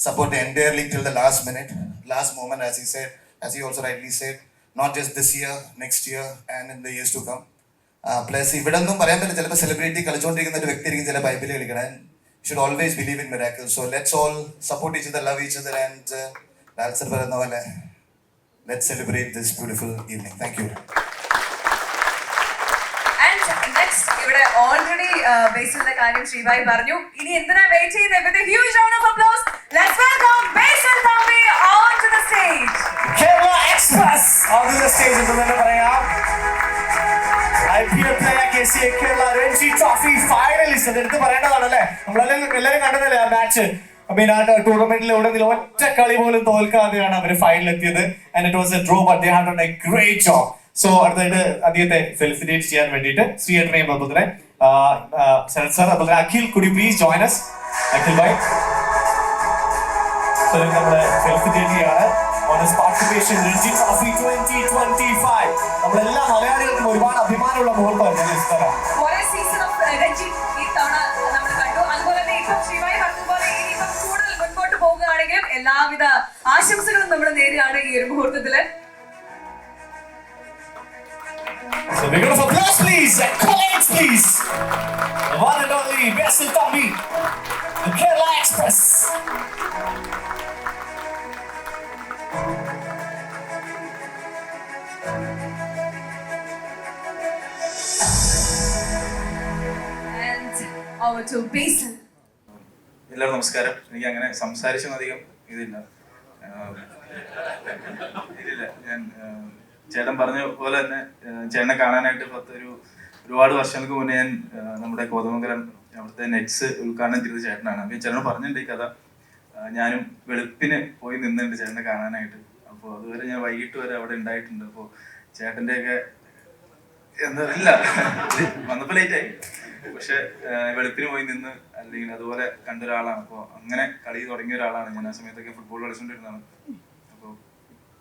J: support the entire league till the last minute, last moment, as he also rightly said, not just this year, next year and in the years to come. Plus ഇവിടെ ഒന്നും പറയാൻ പറ്റില്ല, ചിലപ്പോൾ celebrity കളിച്ചുകൊണ്ടിരിക്കുന്ന ഒരു വ്യക്തിയായിരിക്കും ചിലപ്പോൾ IPL കളിക്കണം. You should always believe in miracles. So let's all support each other, love each other, and Lalsar പറയുന്ന പോലെ let's celebrate this beautiful evening. Thank you.
B: And next, ഇവിടെ already ബേസിലിന്റെ കാര്യം ശ്രീഭായ് പറഞ്ഞു. ഇനി എന്തിനാ വെയിറ്റ് ചെയ്യുന്നത്? With a huge round of applause, let's welcome Basil Thambi onto the stage.
A: Kerala Express onto the stage എന്ന് തന്നെ പറയാം. IPL player KCA Kerala Ranji Trophy finalist എടുത്ത് പറയേണ്ടതാണല്ലേ. നമ്മളെല്ലാവരും കണ്ടതല്ലേ ആ മാച്ച്. ആ ടൂർണമെന്റിൽ ഉടനീളം ഒറ്റ കളി പോലും തോൽക്കാതെയാണ് അവർ ഫൈനൽ എത്തിയത്. And it was a draw, but they have done a great job. So അടുത്തായിട്ട് അദ്ദേഹത്തെ ഫെലിസിറ്റേറ്റ് ചെയ്യാൻ വേണ്ടിയിട്ട് ശ്രീയേട്ടനെയും അതുപോലെ ശരത് സാർ, അതുപോലെ Akhil, could you please join us? Akhil bhai നമ്മളെ ഫെലിസിറ്റേറ്റ് ചെയ്യാണ് on his participation in Ranji Trophy 2025. നമ്മളെല്ലാ മലയാളികൾക്കും ഒരുപാട് അഭിമാനമുള്ള മുഹൂർത്തമാണ്.
B: What a season of Ranji ഈ തവണ നമ്മൾ കണ്ടു. അതുപോലെ തന്നെ ഇപ്പം ശ്രീഭായ് പറഞ്ഞതുപോലെ ഇനിയിപ്പം കൂടുതൽ മുൻപോട്ട് പോകുകയാണെങ്കിലും എല്ലാവിധ ആശംസകളും നമ്മൾ നേരെയാണ് ഈ ഒരു മുഹൂർത്തത്തില്.
A: So we're going to applause please and college please. The one and only Basil Thambi, the Kerala Express.
B: And over to Basil.
G: എല്ലാവർക്കും നമസ്കാരം. എനിക്ക് അങ്ങനെ സംസാരിച്ചൊന്നും അധികം ഇതില്ല. ഞാൻ ചേട്ടൻ പറഞ്ഞ പോലെ തന്നെ ചേട്ടനെ കാണാനായിട്ട് ഒരുപാട് വർഷങ്ങൾക്ക് മുന്നേ ഞാൻ നമ്മുടെ കോതമംഗലം അവിടുത്തെ നെറ്റ്സ് ഉദ്ഘാടനം ചെയ്ത ചേട്ടനാണ്. അപ്പോൾ ചേട്ടൻ പറഞ്ഞിട്ടുണ്ട് ഈ കഥ. ഞാനും വെളുപ്പിന് പോയി നിന്നിട്ടുണ്ട് ചേട്ടനെ കാണാനായിട്ട്. അപ്പോൾ അതുവരെ ഞാൻ വൈകിട്ട് വരെ അവിടെ ഉണ്ടായിട്ടുണ്ട്. അപ്പോൾ ചേട്ടൻ്റെയൊക്കെ എന്താ ഇല്ല വന്നപ്പോൾ ലേറ്റായി, പക്ഷെ വെളുപ്പിന് പോയി നിന്ന് അല്ലെങ്കിൽ അതുപോലെ കണ്ട ഒരാളാണ്. അപ്പോൾ അങ്ങനെ കളി തുടങ്ങിയ ഒരാളാണ് ഞാൻ. ആ സമയത്തൊക്കെ ഫുട്ബോൾ കളിച്ചുകൊണ്ടിരുന്നതാണ്. അപ്പോൾ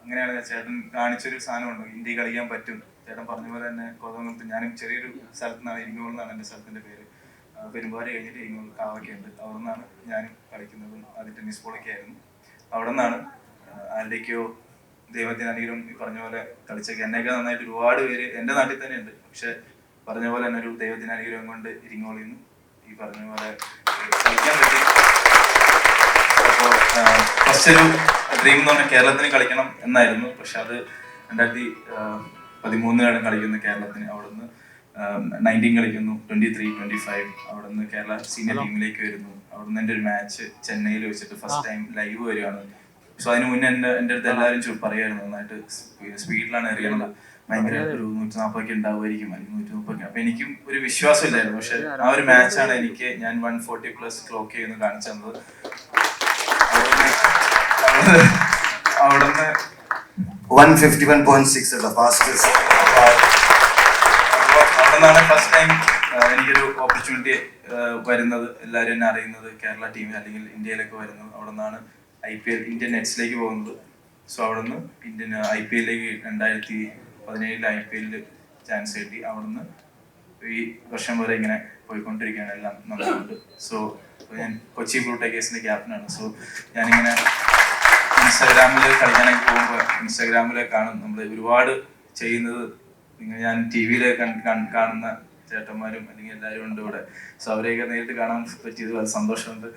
G: അങ്ങനെയാണ് ചേട്ടൻ കാണിച്ചൊരു സാധനമുണ്ട്, ഇന്ത്യ കളിക്കാൻ പറ്റും. ചേട്ടൻ പറഞ്ഞ പോലെ തന്നെ കോതമംഗലത്ത് ഞാനും ചെറിയൊരു സ്ഥലത്ത് നിന്നാണ്, ഇരിങ്ങോൾ എന്നാണ് എൻ്റെ സ്ഥലത്തിൻ്റെ പേര്. പെരുമ്പാടി കഴിഞ്ഞിട്ട് ഇരിങ്ങോൾ കാവൊക്കെ ഉണ്ട്. അവിടെ നിന്നാണ് ഞാനും കളിക്കുന്നതും. അത് ടെന്നീസ് ബോളൊക്കെ ആയിരുന്നു. അവിടെ നിന്നാണ് ആരുടെയൊക്കെയോ ദൈവത്തിന് അനുഗ്രഹം ഈ പറഞ്ഞ പോലെ കളിച്ചൊക്കെ. എന്നെയൊക്കെ നന്നായിട്ട് ഒരുപാട് പേര് എൻ്റെ നാട്ടിൽ തന്നെ ഉണ്ട്, പക്ഷെ പറഞ്ഞ പോലെ തന്നെ ഒരു ദൈവത്തിന് അനുഗ്രഹം കൊണ്ട് ഇരിങ്ങോളിൽ നിന്ന് ഈ പറഞ്ഞ പോലെ കളിക്കാൻ പറ്റി. അപ്പോൾ ഫസ്റ്റ് ഒരു ഡ്രീം എന്ന് പറഞ്ഞാൽ കേരളത്തിന് കളിക്കണം എന്നായിരുന്നു. പക്ഷെ അത് 2013 കളിക്കുന്നു കേരളത്തിന്. അവിടുന്ന് 19 കളിക്കുന്നു, 23, 25. അവിടുന്ന് കേരള സീനിയർ ടീമിലേക്ക് വരുന്നു. അവിടുന്ന് എൻ്റെ ഒരു മാച്ച് ചെന്നൈയിൽ വെച്ചിട്ട് ഫസ്റ്റ് ടൈം ലൈവ് വരികയാണ്. സോ അതിന് മുന്നേ എൻ്റെ അടുത്ത് എല്ലാവരും പറയായിരുന്നു നന്നായിട്ട് സ്പീഡിലാണ് എറിയണത്, ഭയങ്കര ഒരു 140 ഉണ്ടാവുമായിരിക്കും, അല്ലെങ്കിൽ 130. അപ്പൊ എനിക്കും ഒരു വിശ്വാസമില്ലായിരുന്നു. പക്ഷെ ആ ഒരു മാച്ചാണ് എനിക്ക് ഞാൻ 140+ ക്ലോക്ക് ചെയ്യുന്ന കാണിച്ചു തന്നത്. അവിടുന്ന്
J: 151.6 ഉള്ള ഫാസ്റ്റസ്റ്റ്.
G: അവിടെ നിന്നാണ് ഫസ്റ്റ് ടൈം എനിക്കൊരു ഓപ്പർച്യൂണിറ്റി വരുന്നത്, എല്ലാവരും എന്നെ അറിയുന്നത്, കേരള ടീം അല്ലെങ്കിൽ ഇന്ത്യയിലൊക്കെ വരുന്നത്. അവിടെ നിന്നാണ് IPL ഇന്ത്യൻ നെറ്റ്സിലേക്ക് പോകുന്നത്. സോ അവിടെ നിന്ന് ഇന്ത്യൻ IPL-ലേക്ക് 2017 IPL ചാൻസ് കിട്ടി. അവിടുന്ന് ഈ വർഷം വരെ ഇങ്ങനെ പോയിക്കൊണ്ടിരിക്കുകയാണ് എല്ലാം നന്നായിട്ട്. സോ ഞാൻ കൊച്ചി ബ്ലൂ ടൈഗേഴ്സിന്റെ ക്യാപ്റ്റനാണ്. സോ ഞാനിങ്ങനെ ഇൻസ്റ്റാഗ്രാമിൽ കളിക്കാനൊക്കെ പോകുമ്പോൾ ഇൻസ്റ്റാഗ്രാമിൽ കാണും നമ്മൾ ഒരുപാട് ചെയ്യുന്നത്. ഞാൻ TV-യിൽ കാണുന്ന ചേട്ടന്മാരും അല്ലെങ്കിൽ എല്ലാവരും ഉണ്ട് ഇവിടെ. സോ അവരെയൊക്കെ നേരിട്ട് കാണാൻ പറ്റിയത് വളരെ സന്തോഷമുണ്ട്.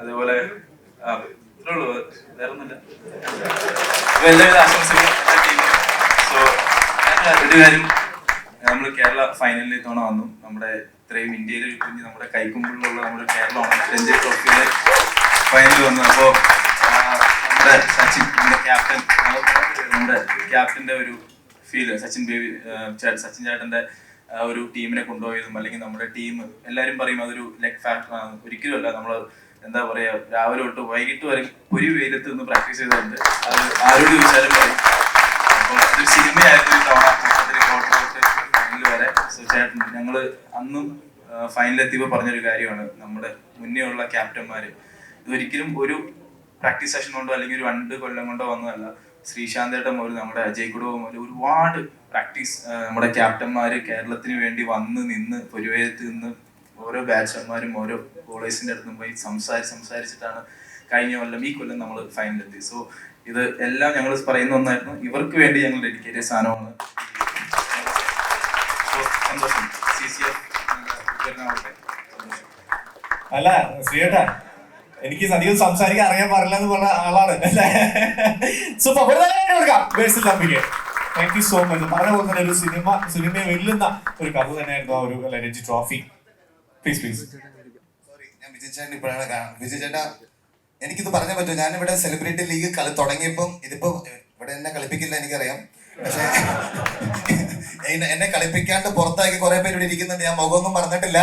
G: അതേപോലെ ഇത്രേ ഉള്ളൂ, വേറെ ഒന്നുമില്ല. എല്ലാവിധ ആശംസകളും. സോ ഒരു കാര്യം, നമ്മൾ കേരള ഫൈനലിൽ തവണ വന്നു. നമ്മുടെ ഇത്രയും ഇന്ത്യയിൽ കുഞ്ഞ് നമ്മുടെ കൈക്കുമ്പിളിലുള്ള നമ്മുടെ കേരളമാണ് രഞ്ജി ട്രോഫിയിലെ ഫൈനലിൽ വന്നു. അപ്പോൾ നമ്മുടെ സച്ചിൻ, നമ്മുടെ ക്യാപ്റ്റന്റെ ഒരു ഫീല്, സച്ചിൻ ചേട്ടന്റെ ഒരു ടീമിനെ കൊണ്ടുപോയതും അല്ലെങ്കിൽ നമ്മുടെ ടീം എല്ലാവരും പറയും അതൊരു ലെഗ് ഫാക്ടർ ആണ്. ഒരിക്കലും അല്ല. നമ്മൾ എന്താ പറയാ, രാവിലെ തൊട്ട് വൈകിട്ട് വരെ ഒരു വെയിലത്ത് നിന്ന് പ്രാക്ടീസ് ചെയ്തിട്ടുണ്ട്. അത് ആരോട് ചോദിച്ചാലും പറയും. അപ്പോൾ അതൊരു സിനിമയായിരുന്നു ഈ തവണ ഫൈനൽ വരെ. സോ ചേട്ടൻ ഞങ്ങൾ അന്നും ഫൈനലെത്തിയപ്പോൾ പറഞ്ഞൊരു കാര്യമാണ്, നമ്മുടെ മുന്നേ ഉള്ള ക്യാപ്റ്റന്മാർ ഇതൊരിക്കലും ഒരു പ്രാക്ടീസ് സെഷൻ കൊണ്ടോ അല്ലെങ്കിൽ ഒരു 2 കൊല്ലം കൊണ്ടോ വന്നതല്ല. ശ്രീശാന്തേട്ടൻ മുതൽ നമ്മുടെ അജയ് കുടുംബം മുതൽ ഒരുപാട് പ്രാക്ടീസ് നമ്മുടെ ക്യാപ്റ്റന്മാർ കേരളത്തിന് വേണ്ടി വന്ന് നിന്ന് പൊരുവേരത്ത് നിന്ന് ഓരോ ബാറ്റ്സ്മാന്മാരും ഓരോ ബോളേഴ്സിൻ്റെ അടുത്തും പോയി സംസാരിച്ചിട്ടാണ് കഴിഞ്ഞ കൊല്ലം ഈ കൊല്ലം നമ്മൾ ഫൈനലെത്തി. സോ ഇത് എല്ലാം ഞങ്ങൾ പറയുന്ന ഒന്നായിരുന്നു, ഇവർക്ക് വേണ്ടി ഞങ്ങൾ ഡെഡിക്കേറ്റ് ചെയ്ത സാധനമാണ്. സന്തോഷം. CCF
A: അല്ല ശ്രീയേട്ടാ, എനിക്ക് അധികം സംസാരിക്കാൻ അറിയാൻ പാടില്ല എന്ന് പറഞ്ഞ ആളാണ്. Super. Thank you so much. പറഞ്ഞ പോലെ തന്നെ ഒരു സിനിമയെ വെല്ലുന്ന ഒരു കഥ തന്നെയായിരുന്നു ആ ഒരു രഞ്ജി ട്രോഫി. പ്ലീസ്.
J: സോറി, ഞാൻ വിജയ് ചേട്ടൻ ഇപ്പോഴാണ് കാണാം. വിജയ് ചേട്ടാ, എനിക്കിത് പറഞ്ഞേ പറ്റൂ. ഞാനിവിടെ സെലിബ്രിറ്റി ലീഗ് കളി തുടങ്ങിയപ്പം ഇതിപ്പോ ഇവിടെ എന്നെ കളിപ്പിക്കില്ല എനിക്കറിയാം, പക്ഷെ എന്നെ കളിപ്പിക്കാണ്ട് പുറത്താക്കി കുറെ പേര് ഇവിടെ ഇരിക്കുന്നുണ്ട്. ഞാൻ മുഖമൊന്നും പറഞ്ഞിട്ടില്ല.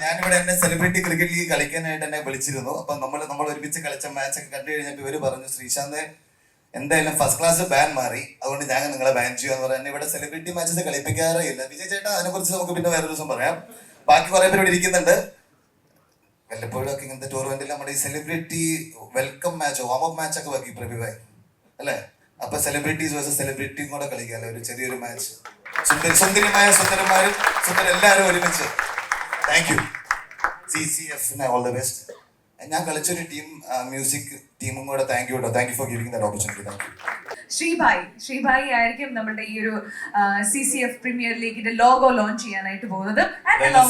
J: ഞാനിവിടെ എന്നെ സെലിബ്രിറ്റി ക്രിക്കറ്റ് ലീഗ് കളിക്കാനായിട്ട് എന്നെ വിളിച്ചിരുന്നു. അപ്പൊ നമ്മൾ ഒരുമിച്ച് കളിച്ച മാച്ചൊക്കെ കണ്ടു കഴിഞ്ഞപ്പോൾ ഇവര് പറഞ്ഞു, ശ്രീശാന്ത് എന്തായാലും ഫസ്റ്റ് ക്ലാസ് ബാൻ മാറി, അതുകൊണ്ട് ഞാൻ നിങ്ങളെ ബാൻ ചെയ്യാന്ന് പറയാൻ. എന്നെ ഇവിടെ സെലിബ്രിറ്റി മാച്ചസ് കളിപ്പിക്കാറേ ഇല്ല. വിജയ് ചേട്ടാ, അതിനെക്കുറിച്ച് നമുക്ക് പിന്നെ വേറെ ദിവസം പറയാം. ബാക്കി കുറെ പേര് ഇവിടെ ഇരിക്കുന്നുണ്ട്. വല്ലപ്പോഴും ഒക്കെ ഇങ്ങനത്തെ ടൂർണമെന്റിൽ നമ്മുടെ ഈ സെലിബ്രിറ്റി വെൽക്കം മാച്ചോ വാമപ്പ് മാച്ചൊക്കെ വെക്കി പ്രഭിഭായി അല്ലേ? അപ്പൊ സെലിബ്രിറ്റീസ് വേഴ്സസ് സെലിബ്രിറ്റിയും കൂടെ കളിക്കാല്ലേ, ഒരു ചെറിയൊരു മാച്ച്. സുന്ദരന്മാരും എല്ലാവരും ഒരുമിച്ച്. Thank you CCF, all the best. ഞാൻ കളിച്ചൊരു ടീം മ്യൂസിക് ടീമും കൂടെ താങ്ക് യു കേട്ടോ. Thank you for giving that opportunity. Thank you.
B: ശ്രീഭായി ആയിരിക്കും നമ്മുടെ ഈ ഒരു CCF പ്രീമിയർ ലീഗിന്റെ ലോഗോ ലോഞ്ച് ചെയ്യാനായിട്ട് പോകുന്നത്.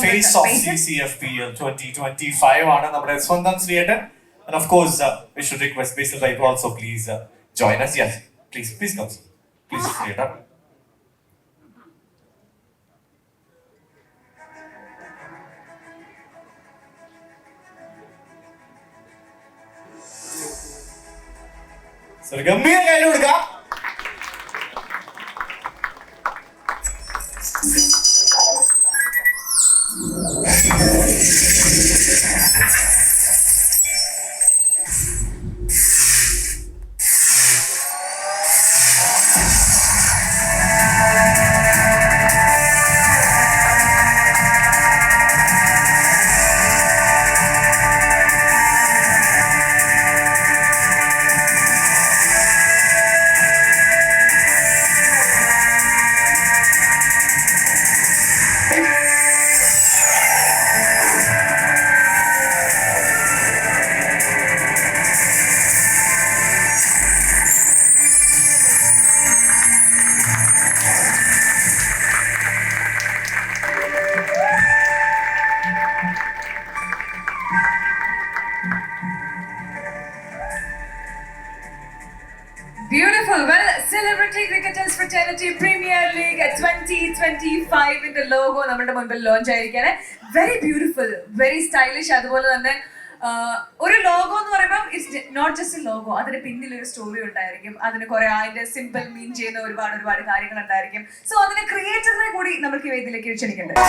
A: ഫേസ് ഓഫ് CCFPL 2025 ആണ് നമ്മുടെ സ്വന്തം ശ്രീയേട്ടൻ. And of course, we should request Basil Bhai to also please join us. Yes, please come. Please, Srieta. Sir, ഗംഭീര കയ്യിൽ കൊടുക്കാം.
B: Beautiful. Well, Celebrity Cricketers Fraternity Premier League 2025 ന്റെ logo നമ്മുടെ മുൻപിൽ ലോഞ്ച് ആയിരിക്കാണ്. Very beautiful, very stylish. അതുപോലെ തന്നെ ഒരു ലോഗോ എന്ന് പറയുമ്പോൾ it's not just a logo, അതിന് പിന്നിൽ ഒരു സ്റ്റോറി ഉണ്ടായിരിക്കും. അതിന് കുറെ അതിന്റെ സിമ്പിൾ മീൻ ചെയ്യുന്ന ഒരുപാട് കാര്യങ്ങൾ ഉണ്ടായിരിക്കും. സോ അതിന്റെ ക്രിയേറ്ററിനെ കൂടി നമുക്ക് വേദിയിലേക്ക് ക്ഷണിക്കേണ്ടത്.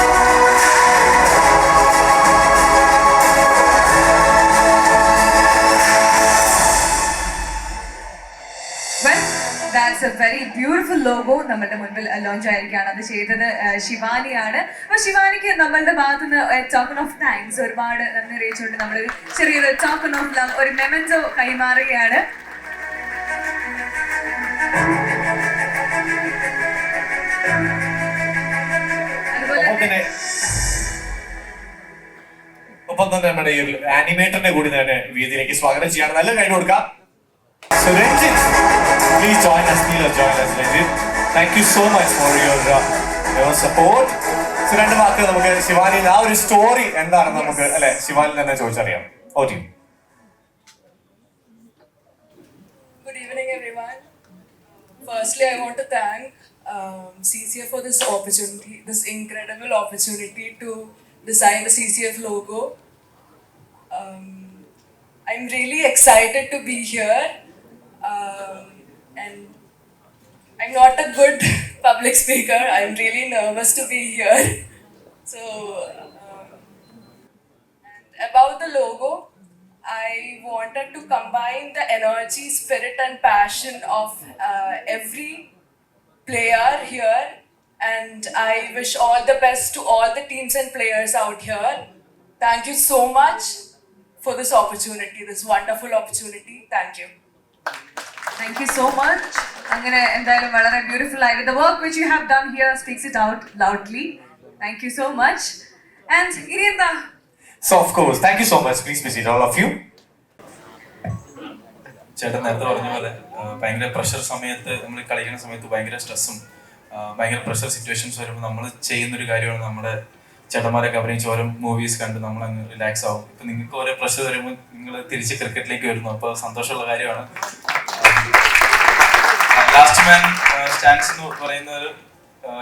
B: Well, that's a very beautiful logo. നമ്മുടെ മുൻപിൽ ലോഞ്ച് ആയിരിക്കുകയാണ്. അത് ചെയ്തത് ശിവാനിയാണ്. അപ്പൊ ശിവാനിക്ക് നമ്മളുടെ ഭാഗത്ത് നിന്ന് ടോക്കൺ ഓഫ് താങ്ക്സ് ഒരുപാട് നന്ദി അറിയിച്ചുകൊണ്ട് നമ്മളൊരു ചെറിയൊരു ടോക്കൺ ഓഫ് ലവ്, ഒരു മെമൻറ്റോ കൈമാറുകയാണ്.
A: ഒപ്പം തന്നെ നമ്മുടെ ഈ ആനിമേറ്ററിനെ കൂടി തന്നെ വേദിയിലേക്ക് സ്വാഗതം ചെയ്യാണ്. നല്ല കൈ കൊടുക്കാം. So Ranjit, please join us, Ranjit. Thank you so much for your support. So രണ്ട് വാക്ക് നമുക്ക് ശിവാനിയിൽ ആ ഒരു സ്റ്റോറി എന്താണെന്ന് നമുക്ക് അല്ലെ ശിവാനിൽ തന്നെ ചോദിച്ചറിയാം. Over to you.
K: Good evening, everyone. Firstly, I want to thank CCF for this opportunity, this incredible opportunity to design the CCF logo. I'm really excited to be here. And I'm not a good public speaker. I'm really nervous to be here. So, and about the logo, I wanted to combine the energy, spirit and passion of every player here and I wish all the best to all the teams and players out here. Thank you so much for this opportunity, this wonderful opportunity. Thank you.
B: Thank you so much. അങ്ങനെ എന്തായാലും വളരെ beautiful ആയിട്ട് the work which you have done here speaks it out loudly. Thank you so much. And ഇനി എന്താ?
A: So of course, thank you so much. Please visit all of you.
L: ചേട്ടൻ നേരത്തെ പറഞ്ഞ പോലെ ഭയങ്കര പ്രഷർ സമയത്ത് നമ്മൾ കളിക്കുന്ന സമയത്ത് ഭയങ്കര സ്ട്രെസ്സും ഭയങ്കര പ്രഷർ സിറ്റുവേഷൻസ് വരുമ്പോൾ നമ്മൾ ചെയ്യുന്നൊരു കാര്യമാണ് നമ്മുടെ ചേട്ടന്മാരൊക്കെ അഭിനയിച്ച് ഓരോ മൂവീസ് കണ്ട് നമ്മൾ അങ്ങ് റിലാക്സ് ആവും. ഇപ്പം നിങ്ങൾക്ക് ഓരോ പ്രഷർ വരുമ്പോൾ നിങ്ങൾ തിരിച്ച് ക്രിക്കറ്റിലേക്ക് വരുന്നു, അപ്പോൾ സന്തോഷമുള്ള കാര്യമാണ്. ലാസ്റ്റ് മാൻ സ്റ്റാൻഡ്സ് എന്ന് പറയുന്നത്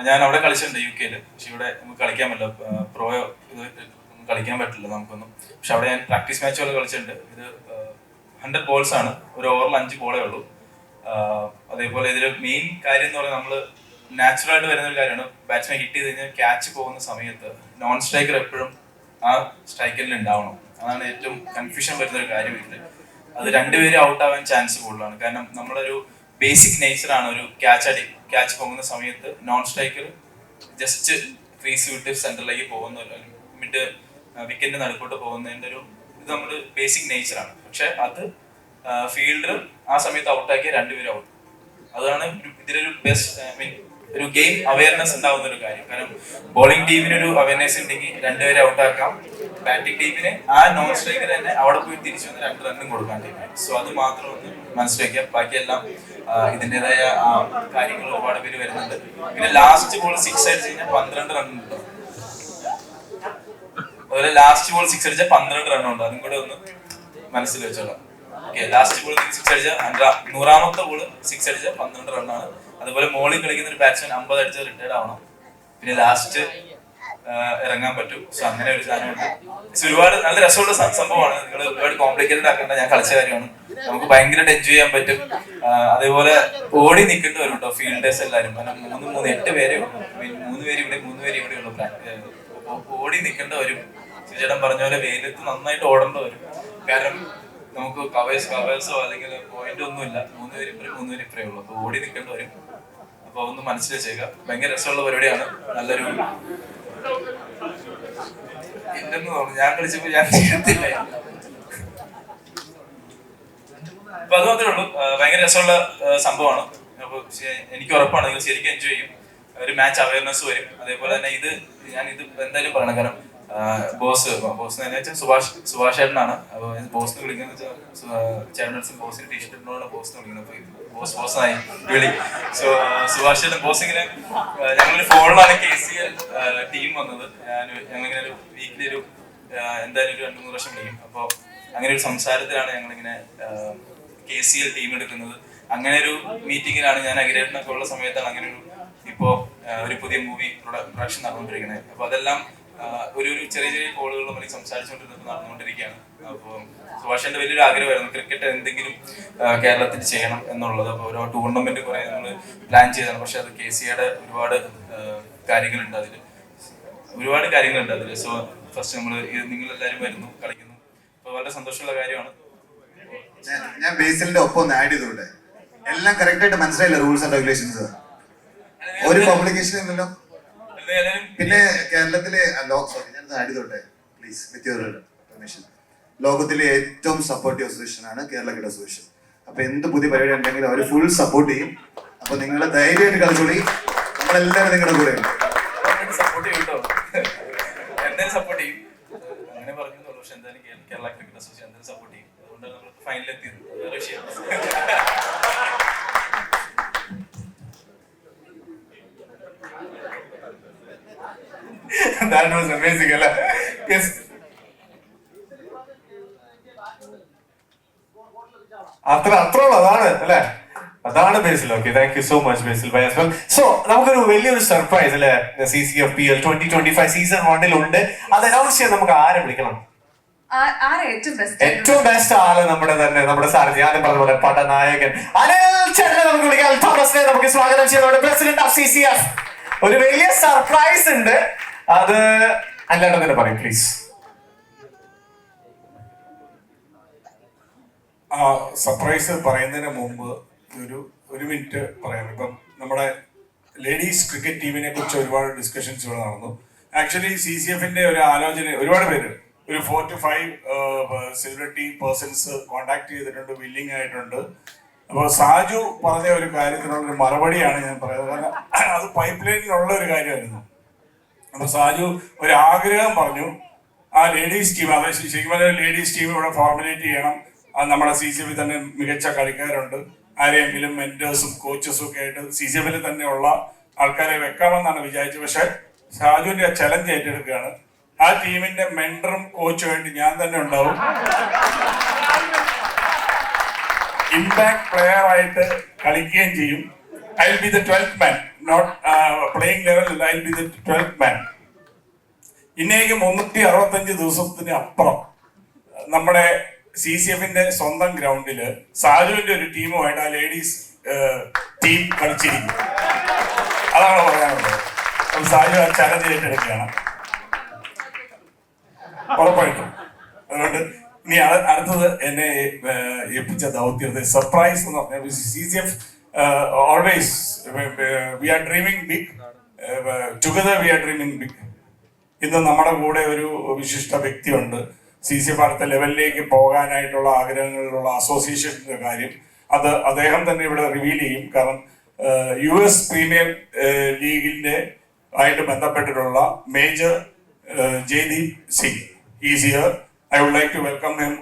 L: ഞാൻ അവിടെ കളിച്ചിട്ടുണ്ട് UK-ൽ. പക്ഷെ ഇവിടെ നമുക്ക് കളിക്കാൻ പറ്റില്ല, പ്രോ ഇത് കളിക്കാൻ പറ്റില്ല നമുക്കൊന്നും. പക്ഷെ അവിടെ ഞാൻ പ്രാക്ടീസ് മാച്ചുകൾ കളിച്ചിട്ടുണ്ട്. ഇത് 100 balls ആണ്, ഒരു ഓവറിൽ 5 ബോളേ ഉള്ളൂ. അതേപോലെ ഇതിൽ മെയിൻ കാര്യം എന്ന് പറഞ്ഞാൽ നമ്മൾ നാച്ചുറലായിട്ട് വരുന്ന ഒരു കാര്യമാണ്, ബാറ്റ്സ്മാൻ ഹിറ്റ് ചെയ്ത് കഴിഞ്ഞാൽ ക്യാച്ച് പോകുന്ന സമയത്ത് നോൺ സ്ട്രൈക്കർ എപ്പോഴും ആ സ്ട്രൈക്കറിൽ ഉണ്ടാവണം. അതാണ് ഏറ്റവും കൺഫ്യൂഷൻ വരുന്ന ഒരു കാര്യം ഇതിൽ. അത് രണ്ടുപേരും ഔട്ട് ആവാൻ ചാൻസ് കൂടുതലാണ്. കാരണം നമ്മളൊരു ബേസിക് നേച്ചറാണ് ഒരു ക്യാച്ച് പോകുന്ന സമയത്ത് നോൺ സ്ട്രൈക്കർ ജസ്റ്റ് ക്രീസ് വിട്ട് സെന്ററിലേക്ക് പോകുന്ന മിഡ് വിക്കറ്റിന്റെ നടുക്കോട്ട് പോകുന്നതിന്റെ ഒരു ഇത് നമ്മുടെ ബേസിക് നേച്ചറാണ്. പക്ഷെ അത് ഫീൽഡർ ആ സമയത്ത് ഔട്ടാക്കിയ രണ്ടുപേരും ഔട്ട്. അതാണ് ഇതിലൊരു ബെസ്റ്റ് ഒരു ഗെയിം അവയർനെസ് ഉണ്ടാവുന്ന ഒരു കാര്യം. കാരണം ബോളിംഗ് ടീമിന് ഒരു അവയർനെസ് ഉണ്ടെങ്കിൽ രണ്ടുപേരെ ഔട്ടാക്കാം, ബാറ്റിംഗ് ടീമിന് ആ നോൺ സ്ട്രൈക്കർ തന്നെ അവിടെ പോയി തിരിച്ചു വന്ന് 2 റണ്ണും കൊടുക്കാൻ ടീമിന്. സോ അത് മാത്രം ഒന്ന് മനസ്സിലാക്കുക. ബാക്കിയെല്ലാം ഇതിൻ്റെതായ കാര്യങ്ങൾ ഒരുപാട് പേര് വരുന്നുണ്ട്. പിന്നെ ലാസ്റ്റ് ബോൾ 6 അടിച്ചു കഴിഞ്ഞാൽ 12 റൺ ഉണ്ട്. അതുപോലെ ലാസ്റ്റ് ബോൾ 6 അടിച്ചാൽ 12 റൺ ഉണ്ട്. അതും കൂടെ ഒന്ന് മനസ്സിൽ വെച്ചോളാം. ഓക്കെ, ലാസ്റ്റ് ബോൾ 6 അടിച്ചാൽ 100ാമത്തെ ബോൾ 6 അടിച്ചാൽ 12 റണ്ണാണ്. അതുപോലെ മോളിൽ കളിക്കുന്ന ഒരു ബാറ്റ്സ്മാൻ 50 അടിച്ച് റിട്ടയർഡ് ആവണം. പിന്നെ ലാസ്റ്റ് ഇറങ്ങാൻ പറ്റും. സോ അങ്ങനെ ഒരു സാധനമുണ്ട്. ഒരുപാട് നല്ല രസമുള്ള സംഭവമാണ്. നിങ്ങൾ ഒരുപാട് കോംപ്ലിക്കേറ്റഡ് ആക്കേണ്ട, ഞാൻ കളിച്ച കാര്യമാണ്. നമുക്ക് ഭയങ്കരമായിട്ട് എൻജോയ് ചെയ്യാൻ പറ്റും. അതേപോലെ ഓടി നിൽക്കേണ്ടി വരും കേട്ടോ ഫീൽഡേഴ്സ് എല്ലാവരും. കാരണം 8 പേരേ ഉള്ളൂ. 3 പേര് ഇവിടെ 3 പേര് ഇവിടെ ഉള്ളൂ. ഓടി നിൽക്കേണ്ട വരും. ചേട്ടൻ പറഞ്ഞ പോലെ വെയിലത്ത് നന്നായിട്ട് ഓടേണ്ട വരും. കാരണം നമുക്ക് കവേഴ്സോ അല്ലെങ്കിൽ പോയിന്റ് ഒന്നുമില്ല. 3 പേര് ഇപ്പറേ 3 പേര് ഇപ്പറേ ഉള്ളൂ. അപ്പൊ ഓടി നിൽക്കേണ്ടി വരും. അപ്പൊ ഒന്ന് മനസ്സിൽ വെച്ചേക്കാം. ഭയങ്കര രസമുള്ള പരിപാടിയാണ്. നല്ലൊരു ഇല്ലെന്ന് തോന്നുന്നു, ഞാൻ കളിച്ചപ്പോ ഞാൻ ചെയ്യത്തില്ല. അപ്പൊ അത് മാത്രമേ ഉള്ളൂ. ഭയങ്കര രസമുള്ള സംഭവമാണ്. അപ്പൊ എനിക്ക് ഉറപ്പാണ് നിങ്ങൾ ശരിക്കും എൻജോയ് ചെയ്യും. ഒരു മാച്ച് അവയർനെസ് വരും. അതേപോലെ തന്നെ ഇത് എന്തായാലും പറയണം. കാരണം ബോസ് എന്ന് വെച്ചാൽ സുഭാഷ് ചേട്ടനാണ്. അപ്പൊ ബോസ് എന്ന് വിളിക്കുന്നത് ചേട്ടൻസും ബോസിന് ടീഷർട്ടിനോടാണ് ബോസ് എന്ന് വിളിക്കുന്നത്. ബോസായി വിളി. സോ സുഭാഷ് ചേട്ടൻ ബോസ് ഇങ്ങനെ ഞങ്ങളൊരു ഫോണിലാണ് KCL ടീം വന്നത്. ഞങ്ങളിങ്ങനെ ഒരു വീക്കിലി ഒരു എന്തായാലും ഒരു 2-3 വർഷം വിളിക്കും. അപ്പോൾ അങ്ങനെ ഒരു സംസാരത്തിലാണ് ഞങ്ങളിങ്ങനെ KCL ടീം എടുക്കുന്നത്. അങ്ങനെ ഒരു മീറ്റിങ്ങിലാണ് ഞാൻ അഖിലേട്ടനൊക്കെ ഉള്ള സമയത്താണ് അങ്ങനെ ഒരു പുതിയ മൂവി പ്രൊഡക്ഷൻ നടന്നുകൊണ്ടിരിക്കുന്നത്. അപ്പൊ അതെല്ലാം ഒരു ചെറിയ കോളുകളും അല്ലെങ്കിൽ സംസാരിച്ചുകൊണ്ടിരുന്നിട്ട് നടന്നുകൊണ്ടിരിക്കുകയാണ്. അപ്പോൾ സുഭാഷിന്റെ വലിയൊരു ആഗ്രഹമായിരുന്നു ക്രിക്കറ്റ് എന്തെങ്കിലും കേരളത്തിൽ ചെയ്യണം എന്നുള്ളത്. അപ്പോൾ ഓരോ ടൂർണമെന്റ് കുറെ നമ്മൾ പ്ലാൻ ചെയ്തതാണ്. പക്ഷെ അത് KCAയുടെ ഒരുപാട് കാര്യങ്ങളുണ്ട് അതിൽ. സോ ഫസ്റ്റ് നമ്മൾ നിങ്ങളെല്ലാവരും വരുന്നു, കളിക്കുന്നു. അപ്പോൾ വളരെ സന്തോഷമുള്ള കാര്യമാണ്.
J: ഞാൻ ബേസിലിന്റെ ഒപ്പം ഒന്ന് ആഡ് ചെയ്തോട്ടെ. എല്ലാം കറക്റ്റ് ആയിട്ട് മനസ്സിലായില്ല റൂൾസ് ആൻഡ് റെഗുലേഷൻസ്. ഒരു കോംപ്ലിക്കേഷൻ ഇല്ലല്ലോ. പിന്നെ കേരളത്തിലെ ഞാൻ ആഡ് ചെയ്തോട്ടെ പ്ലീസ് വിത്ത് യുവർ പെർമിഷൻ. ലോകത്തിലെ ഏറ്റവും സപ്പോർട്ടീവ് അസോസിയേഷൻ ആണ് കേരള ക്രിക്കറ്റ് അസോസിയേഷൻ. അപ്പൊ എന്ത് പുതിയ പരിപാടി ഉണ്ടെങ്കിലും അവർ ഫുൾ സപ്പോർട്ട് ചെയ്യും. അപ്പൊ നിങ്ങൾ ധൈര്യമായിട്ട് കളിച്ചോളി. നമ്മളെല്ലാവരും നിങ്ങളുടെ കൂടെ
L: സപ്പോർട്ട് ചെയ്യും കേട്ടോ. എന്തായാലും സപ്പോർട്ട് ചെയ്യും. അങ്ങനെ പറഞ്ഞോളൂ. പക്ഷെ എന്തായാലും കേരള ക്രിക്കറ്റ് അസോസിയേഷൻ എന്തായാലും സപ്പോർട്ട് ചെയ്യും. അതുകൊണ്ടാണ് നമ്മൾ ഫൈനലെത്തിയത്. വേറെ വിഷയം.
A: That was amazing, അല്ലേ? Yes. അത്രയുള്ളൂ. അതാണ് അല്ലേ? അതാണ് Basil. Okay, thank you so much Basil bye as well. So നമുക്കൊരു വലിയൊരു സർപ്രൈസ് അല്ലേ CCFPL 2025 സീസൺ 1 ഉണ്ട്. അത് അനൗൺസ് ചെയ്യാൻ നമുക്ക് ആരെ വിളിക്കണം? ഏറ്റവും ബെസ്റ്റ് ആള് നമ്മുടെ സാരഥി ആദ്യം പറഞ്ഞ പോലെ പടനായകൻ അനിൽ ചേട്ടനെ നമുക്ക് വിളിക്കാം. തോമസിനെ നമുക്ക് സ്വാഗതം ചെയ്യാം. നമ്മുടെ പ്രസിഡന്റ് ഓഫ് CCF. ഒരു വലിയ സർപ്രൈസ് ഉണ്ട്. അത് അല്ലാണ്ട് തന്നെ പറയും പ്ലീസ്.
C: സർപ്രൈസ് പറയുന്നതിന് മുമ്പ് ഒരു മിനിറ്റ് പറയാം. ഇപ്പം നമ്മുടെ ലേഡീസ് ക്രിക്കറ്റ് ടീമിനെ കുറിച്ച് ഒരുപാട് ഡിസ്കഷൻസ് ഇവിടെ നടന്നു. ആക്ച്വലി CCFന്റെ ഒരു ആലോചന ഒരുപാട് പേര് ഒരു 4 to 5 സെലിബ്രിറ്റി പേഴ്സൺസ് കോണ്ടാക്ട് ചെയ്തിട്ടുണ്ട്, വില്ലിംഗ് ആയിട്ടുണ്ട്. അപ്പോൾ സാജു പറഞ്ഞ ഒരു കാര്യത്തിനുള്ള ഒരു മറുപടിയാണ് ഞാൻ പറയുന്നത്. കാരണം അത് പൈപ്പ് ലൈനിലുള്ള ഒരു കാര്യമായിരുന്നു. അപ്പോൾ സാജു ഒരു ആഗ്രഹം പറഞ്ഞു, ആ ലേഡീസ് ടീം, അതായത് ശരിക്കും പറഞ്ഞാൽ ലേഡീസ് ടീം ഇവിടെ ഫോർമുലേറ്റ് ചെയ്യണം. അത് നമ്മുടെ CCF തന്നെ മികച്ച കളിക്കാരുണ്ട്, ആരെയെങ്കിലും മെന്റേഴ്സും കോച്ചസും ഒക്കെ ആയിട്ട് CCF തന്നെയുള്ള ആൾക്കാരെ വെക്കാമെന്നാണ് വിചാരിച്ചത്. പക്ഷെ സാജുവിന്റെ ചലഞ്ച് ഏറ്റെടുക്കുകയാണ്. ആ ടീമിന്റെ മെന്ററും കോച്ചും വേണ്ടി ഞാൻ തന്നെ ഉണ്ടാവും. ഇമ്പാക്ട് പ്ലെയർ ആയിട്ട് കളിക്കുകയും ചെയ്യും. I will be the 12th man, not playing level. I will be the 12th man. ഇന്നേക്ക് 365 ദിവസത്തിന് അപ്പുറം നമ്മുടെ CCFന്റെ സ്വന്തം ഗ്രൗണ്ടില് സാജുവിന്റെ ഒരു ടീമുമായിട്ട് ആ ലേഡീസ് ടീം കളിച്ചിരിക്കും. അതാണ് പറയാനുള്ളത്. സാജു ആ ചലഞ്ച് ഏറ്റെടുക്കുകയാണ് ഉറപ്പായിട്ടും. അതുകൊണ്ട് ഇനി അടുത്തത് എന്നെ ഏൽപ്പിച്ച ദൗത്യത്തെ സർപ്രൈസ് എന്ന് പറഞ്ഞാൽ CCF always we are dreaming big, together we are dreaming big. ഇന്ന് നമ്മുടെ കൂടെ ഒരു വിശിഷ്ട വ്യക്തിയുണ്ട്. CCF അടുത്ത ലെവലിലേക്ക് പോകാനായിട്ടുള്ള ആഗ്രഹങ്ങളിലുള്ള അസോസിയേഷൻ്റെ കാര്യം അത് അദ്ദേഹം തന്നെ ഇവിടെ റിവീൽ ചെയ്യും. കാരണം US പ്രീമിയർ ലീഗിന്റെ ആയിട്ട് ബന്ധപ്പെട്ടിട്ടുള്ള major Jaideep Singh is here. I would like to welcome him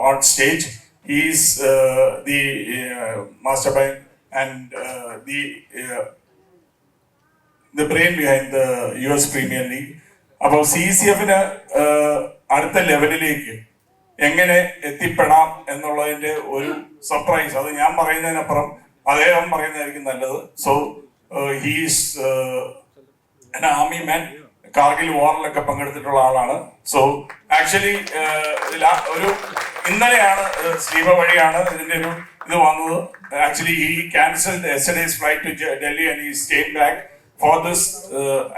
C: on stage. He is the mastermind and the brain behind the US Premier League. അപ്പോൾ CCFന് അടുത്ത ലെവലിലേക്ക് എങ്ങനെ എത്തിപ്പെടാം എന്നുള്ളതിന്റെ ഒരു സർപ്രൈസ്, അത് ഞാൻ പറയുന്നതിനപ്പുറം അദ്ദേഹം പറയുന്നതായിരിക്കും നല്ലത്. So he's an army man, Kargil വാറിലൊക്കെ പങ്കെടുത്തിട്ടുള്ള ആളാണ്. സോ ആക്ച്വലി ഒരു ഇന്നലെയാണ് സ്ലീപ വഴിയാണ് ഇതിന്റെ ഒരു ഇത് വന്നത്. Actually he cancelled yesterday's flight to Delhi and he stayed back for this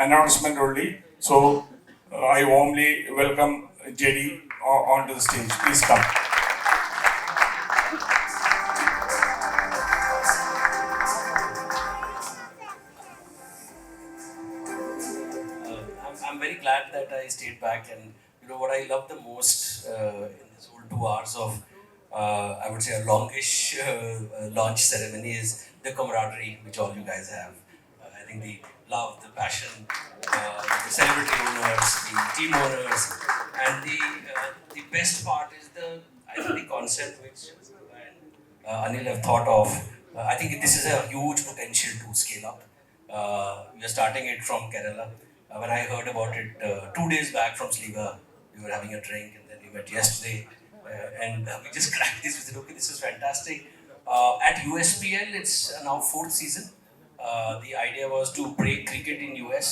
C: announcement only. So I warmly welcome JD onto the stage. Please come.
M: I'm very glad that I stayed back, and you know what I love the most in this whole 2 hours of I would say a longish launch ceremony is the camaraderie which all you guys have. I think the love, the passion, the celebrity owners, the team owners, and the best part is I think the concept which Anil have thought of. I think this is a huge potential to scale up. We are starting it from Kerala. When I heard about it 2 days back from Sliva, we were having a drink and then we met yesterday and we just cracked this. We said, okay, this is fantastic. At USPL, it's now 4th season. The idea was to break cricket in US,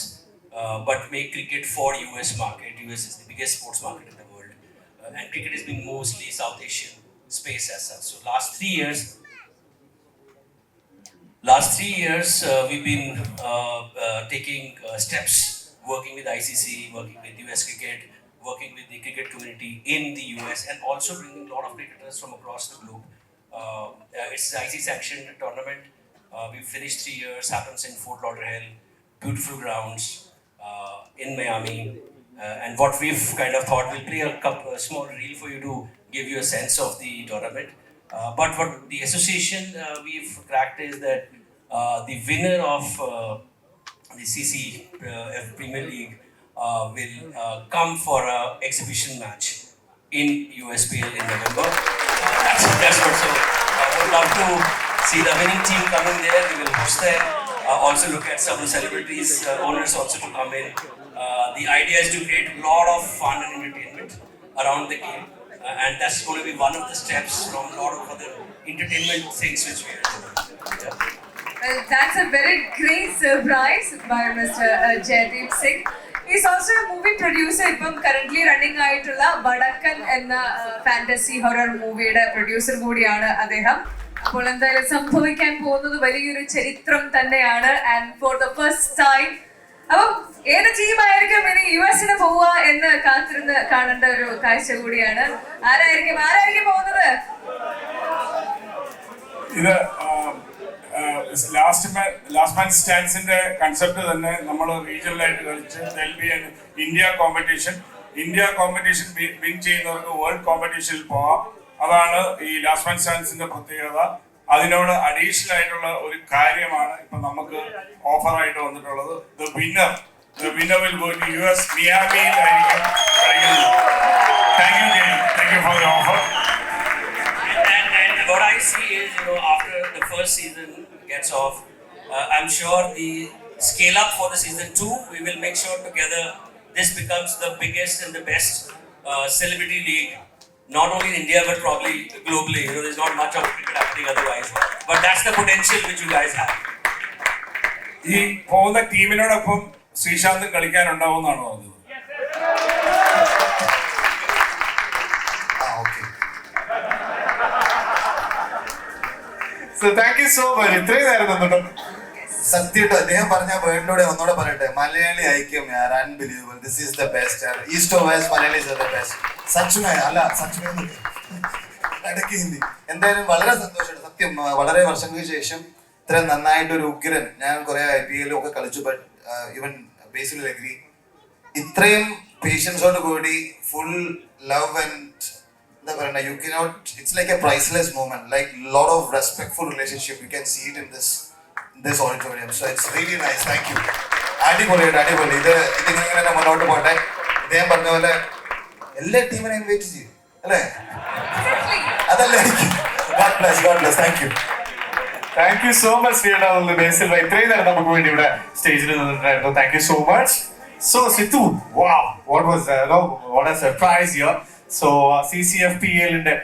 M: but make cricket for US market. US is the biggest sports market in the world. And cricket has been mostly South Asian space as such. So last 3 years, we've been taking steps, working with ICC, working with US cricket, working with the cricket community in the US, and also bringing a lot of cricketers from across the globe. It's an ICC sanctioned tournament. We've finished 3 years, happens in Fort Lauderdale, beautiful grounds in Miami. And what we've kind of thought, we'll play a small reel for you to give you a sense of the tournament. But what the association we've cracked is that the winner of the CCF Premier League will come for an exhibition match in USPL in November. That's what. So I would love to see the winning team coming there. We will host them. Also look at some of the celebrities, owners also to come in. The idea is to create a lot of fun and entertainment around the game. And that's going to be one of the steps from a lot of other entertainment things which we are doing. Yeah.
B: Well, that's a very great surprise by Mr. Jaydeep Singh. He's also a movie producer. ഇപ്പം currently running ആയിട്ടുള്ള വടക്കൻ എന്ന fantasy horror മൂവിയുടെ producer കൂടിയാണ് അദ്ദേഹം. അപ്പോൾ എന്തായാലും സംഭവിക്കാൻ പോകുന്നത് വലിയൊരു ചരിത്രം തന്നെയാണ്. And for the first time അപ്പം ഏത് ടീമായിരിക്കും ഇനി US-ന് പോവുക എന്ന് കാത്തിരുന്ന് കാണേണ്ട ഒരു കാഴ്ച കൂടിയാണ്. ആരായിരിക്കും പോകുന്നത്?
C: ഇത് ലാസ്റ്റ് മാൻ സ്റ്റാൻഡ്സിന്റെ കൺസെപ്റ്റ് തന്നെ നമ്മൾ റീജിയണലായിട്ട് കളിച്ച് ഇന്ത്യ കോമ്പറ്റീഷൻ വിൻ ചെയ്യുന്നവർക്ക് വേൾഡ് കോമ്പറ്റീഷനിൽ പോവാം. അതാണ് ഈ ലാസ്റ്റ് മാൻ സ്റ്റാൻഡ്സിന്റെ പ്രത്യേകത. അതിനോട് അഡീഷണൽ ആയിട്ടുള്ള ഒരു കാര്യമാണ് ഇപ്പൊ നമുക്ക് ഓഫർ ആയിട്ട് വന്നിട്ടുള്ളത്. The winner will go to US മിയാമിയിലായിരിക്കും കളിക്കുന്നത്. Thank you for the offer.
M: And what I see is, after the first season gets off, I'm sure the scale up for the season 2, we will make sure together this becomes the biggest and the best celebrity league, not only in India but probably globally. There's not much of cricket happening otherwise, but that's the potential which you guys have.
C: ഈ പോകുന്ന ടീമിനോടൊപ്പം ശ്രീശാന്ത് കളിക്കാനുണ്ടാവുമെന്നാണ് പറഞ്ഞത്.
A: So thank you so much. ഇത്രയും നേരം നിന്നിട്ടും
J: സത്യമായിട്ട് അദ്ദേഹം പറഞ്ഞ വേർഡിലൂടെ ഒന്നുകൂടെ പറയട്ടെ, മലയാളി ഐക്യം യാർ, unbelievable. This is the best യാർ. East of west Malayalis are the best. സച്ചുമേ അല്ല, സച്ചുമേ ഇടയ്ക്ക് ഹിന്ദി. എന്തായാലും വളരെ സന്തോഷമുണ്ട് സത്യം. വളരെ വർഷങ്ങൾക്ക് ശേഷം ഇത്രയും നന്നായിട്ടൊരു ഉഗ്രൻ, ഞാൻ കുറെ IPL ഒക്കെ കളിച്ചു, ബട്ട് ഈവൻ ബേസിൽ അഗ്രി, ഇത്രയും പേഷ്യൻസോട് കൂടി ഫുൾ ലവ് ആൻഡ് എന്താ പറയുക, you cannot, it's like a priceless moment, like lot of respectful relationship. You can see it in this auditorium. So it's really nice. Thank you. അടിപൊളി. ഇതിങ്ങനെ മുന്നോട്ട് പോട്ടെ. ഇദ്ദേഹം പറഞ്ഞ പോലെ എല്ലാ ടീമിനെ ഇൻവൈറ്റ് ചെയ്യും അല്ലേ? അതല്ലേ. God bless. Thank you.
A: Thank you so much ശ്രീയുടെ ബേസിൽ. ഇത്രയും നേരം നമുക്ക് വേണ്ടി ഇവിടെ സ്റ്റേജിൽ നിന്നിട്ടുണ്ടായിരുന്നു. Thank you so much. So Sithu, wow, what a surprise here. So CCFPL-ന്റെ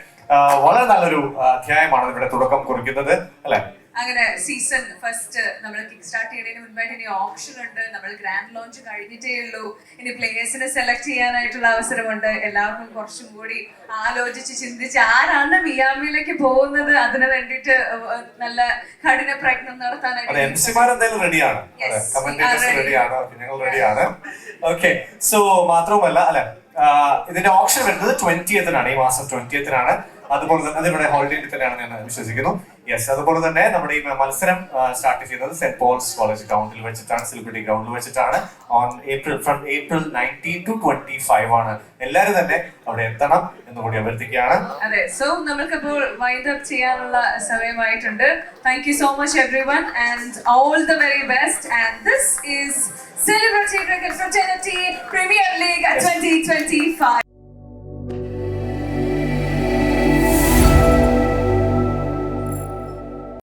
A: വളരെ നല്ലൊരു അധ്യായമാണ് ഇവിടെ തുടക്കം കുറിക്കുന്നത് അല്ലെ?
B: അങ്ങനെ സീസൺ ഫസ്റ്റ് നമ്മൾ കിക്ക് സ്റ്റാർട്ട് ചെയ്യുന്നതിന് മുൻപായിട്ട് ഇനി ഓപ്ഷൻ ഉണ്ട്. നമ്മൾ ഗ്രാൻഡ് ലോഞ്ച് കഴിഞ്ഞിട്ടേ ഉള്ളൂ. ഇനി പ്ലേയേഴ്സിനെ സെലക്ട് ചെയ്യാനായിട്ടുള്ള അവസരമുണ്ട്. എല്ലാവർക്കും കുറച്ചും കൂടി ആലോചിച്ച് ചിന്തിച്ച് ആരാണ് മിയാമിയിലേക്ക് പോകുന്നത് അതിന് വേണ്ടിയിട്ട് നല്ല കഠിന പ്രയത്നം നടത്താനായിട്ട്
A: റെഡിയാണ്. ഓക്കെ, സോ മാത്രവുമല്ല അല്ലെ, ഇതിന്റെ ഓപ്ഷൻ വരുന്നത് 20th-നാണ്, ഈ മാസം 20th-നാണ്. അതുപോലെ തന്നെ അതിവിടെ ഹോളിഡേ തന്നെയാണ് ഞാൻ വിശ്വസിക്കുന്നു. യെസ്, അതുപോലെ തന്നെ നമ്മുടെ ഈ മത്സരം സ്റ്റാർട്ട് ചെയ്യുന്നത് സെന്റ് പോൾസ് കോളേജ് ഗ്രൗണ്ടിൽ വെച്ചിട്ടാണ്, സെലിബ്രിറ്റി ഗ്രൗണ്ടിൽ വെച്ചിട്ടാണ്. ഫ്രം ഏപ്രിൽ 19 to 25 ആണ്. എല്ലാവരും തന്നെ അവിടെ എത്തണം എന്ന് കൂടി അഭ്യർത്ഥിക്കുകയാണ്.
B: അതെ, സോ നമ്മൾക്കിപ്പോൾ വൈൻഡ് അപ്പ് ചെയ്യാനുള്ള സമയമായിട്ടുണ്ട്. Thank you so much everyone and all the very best. And this is Celebrity Cricket Fraternity Premier League 2025.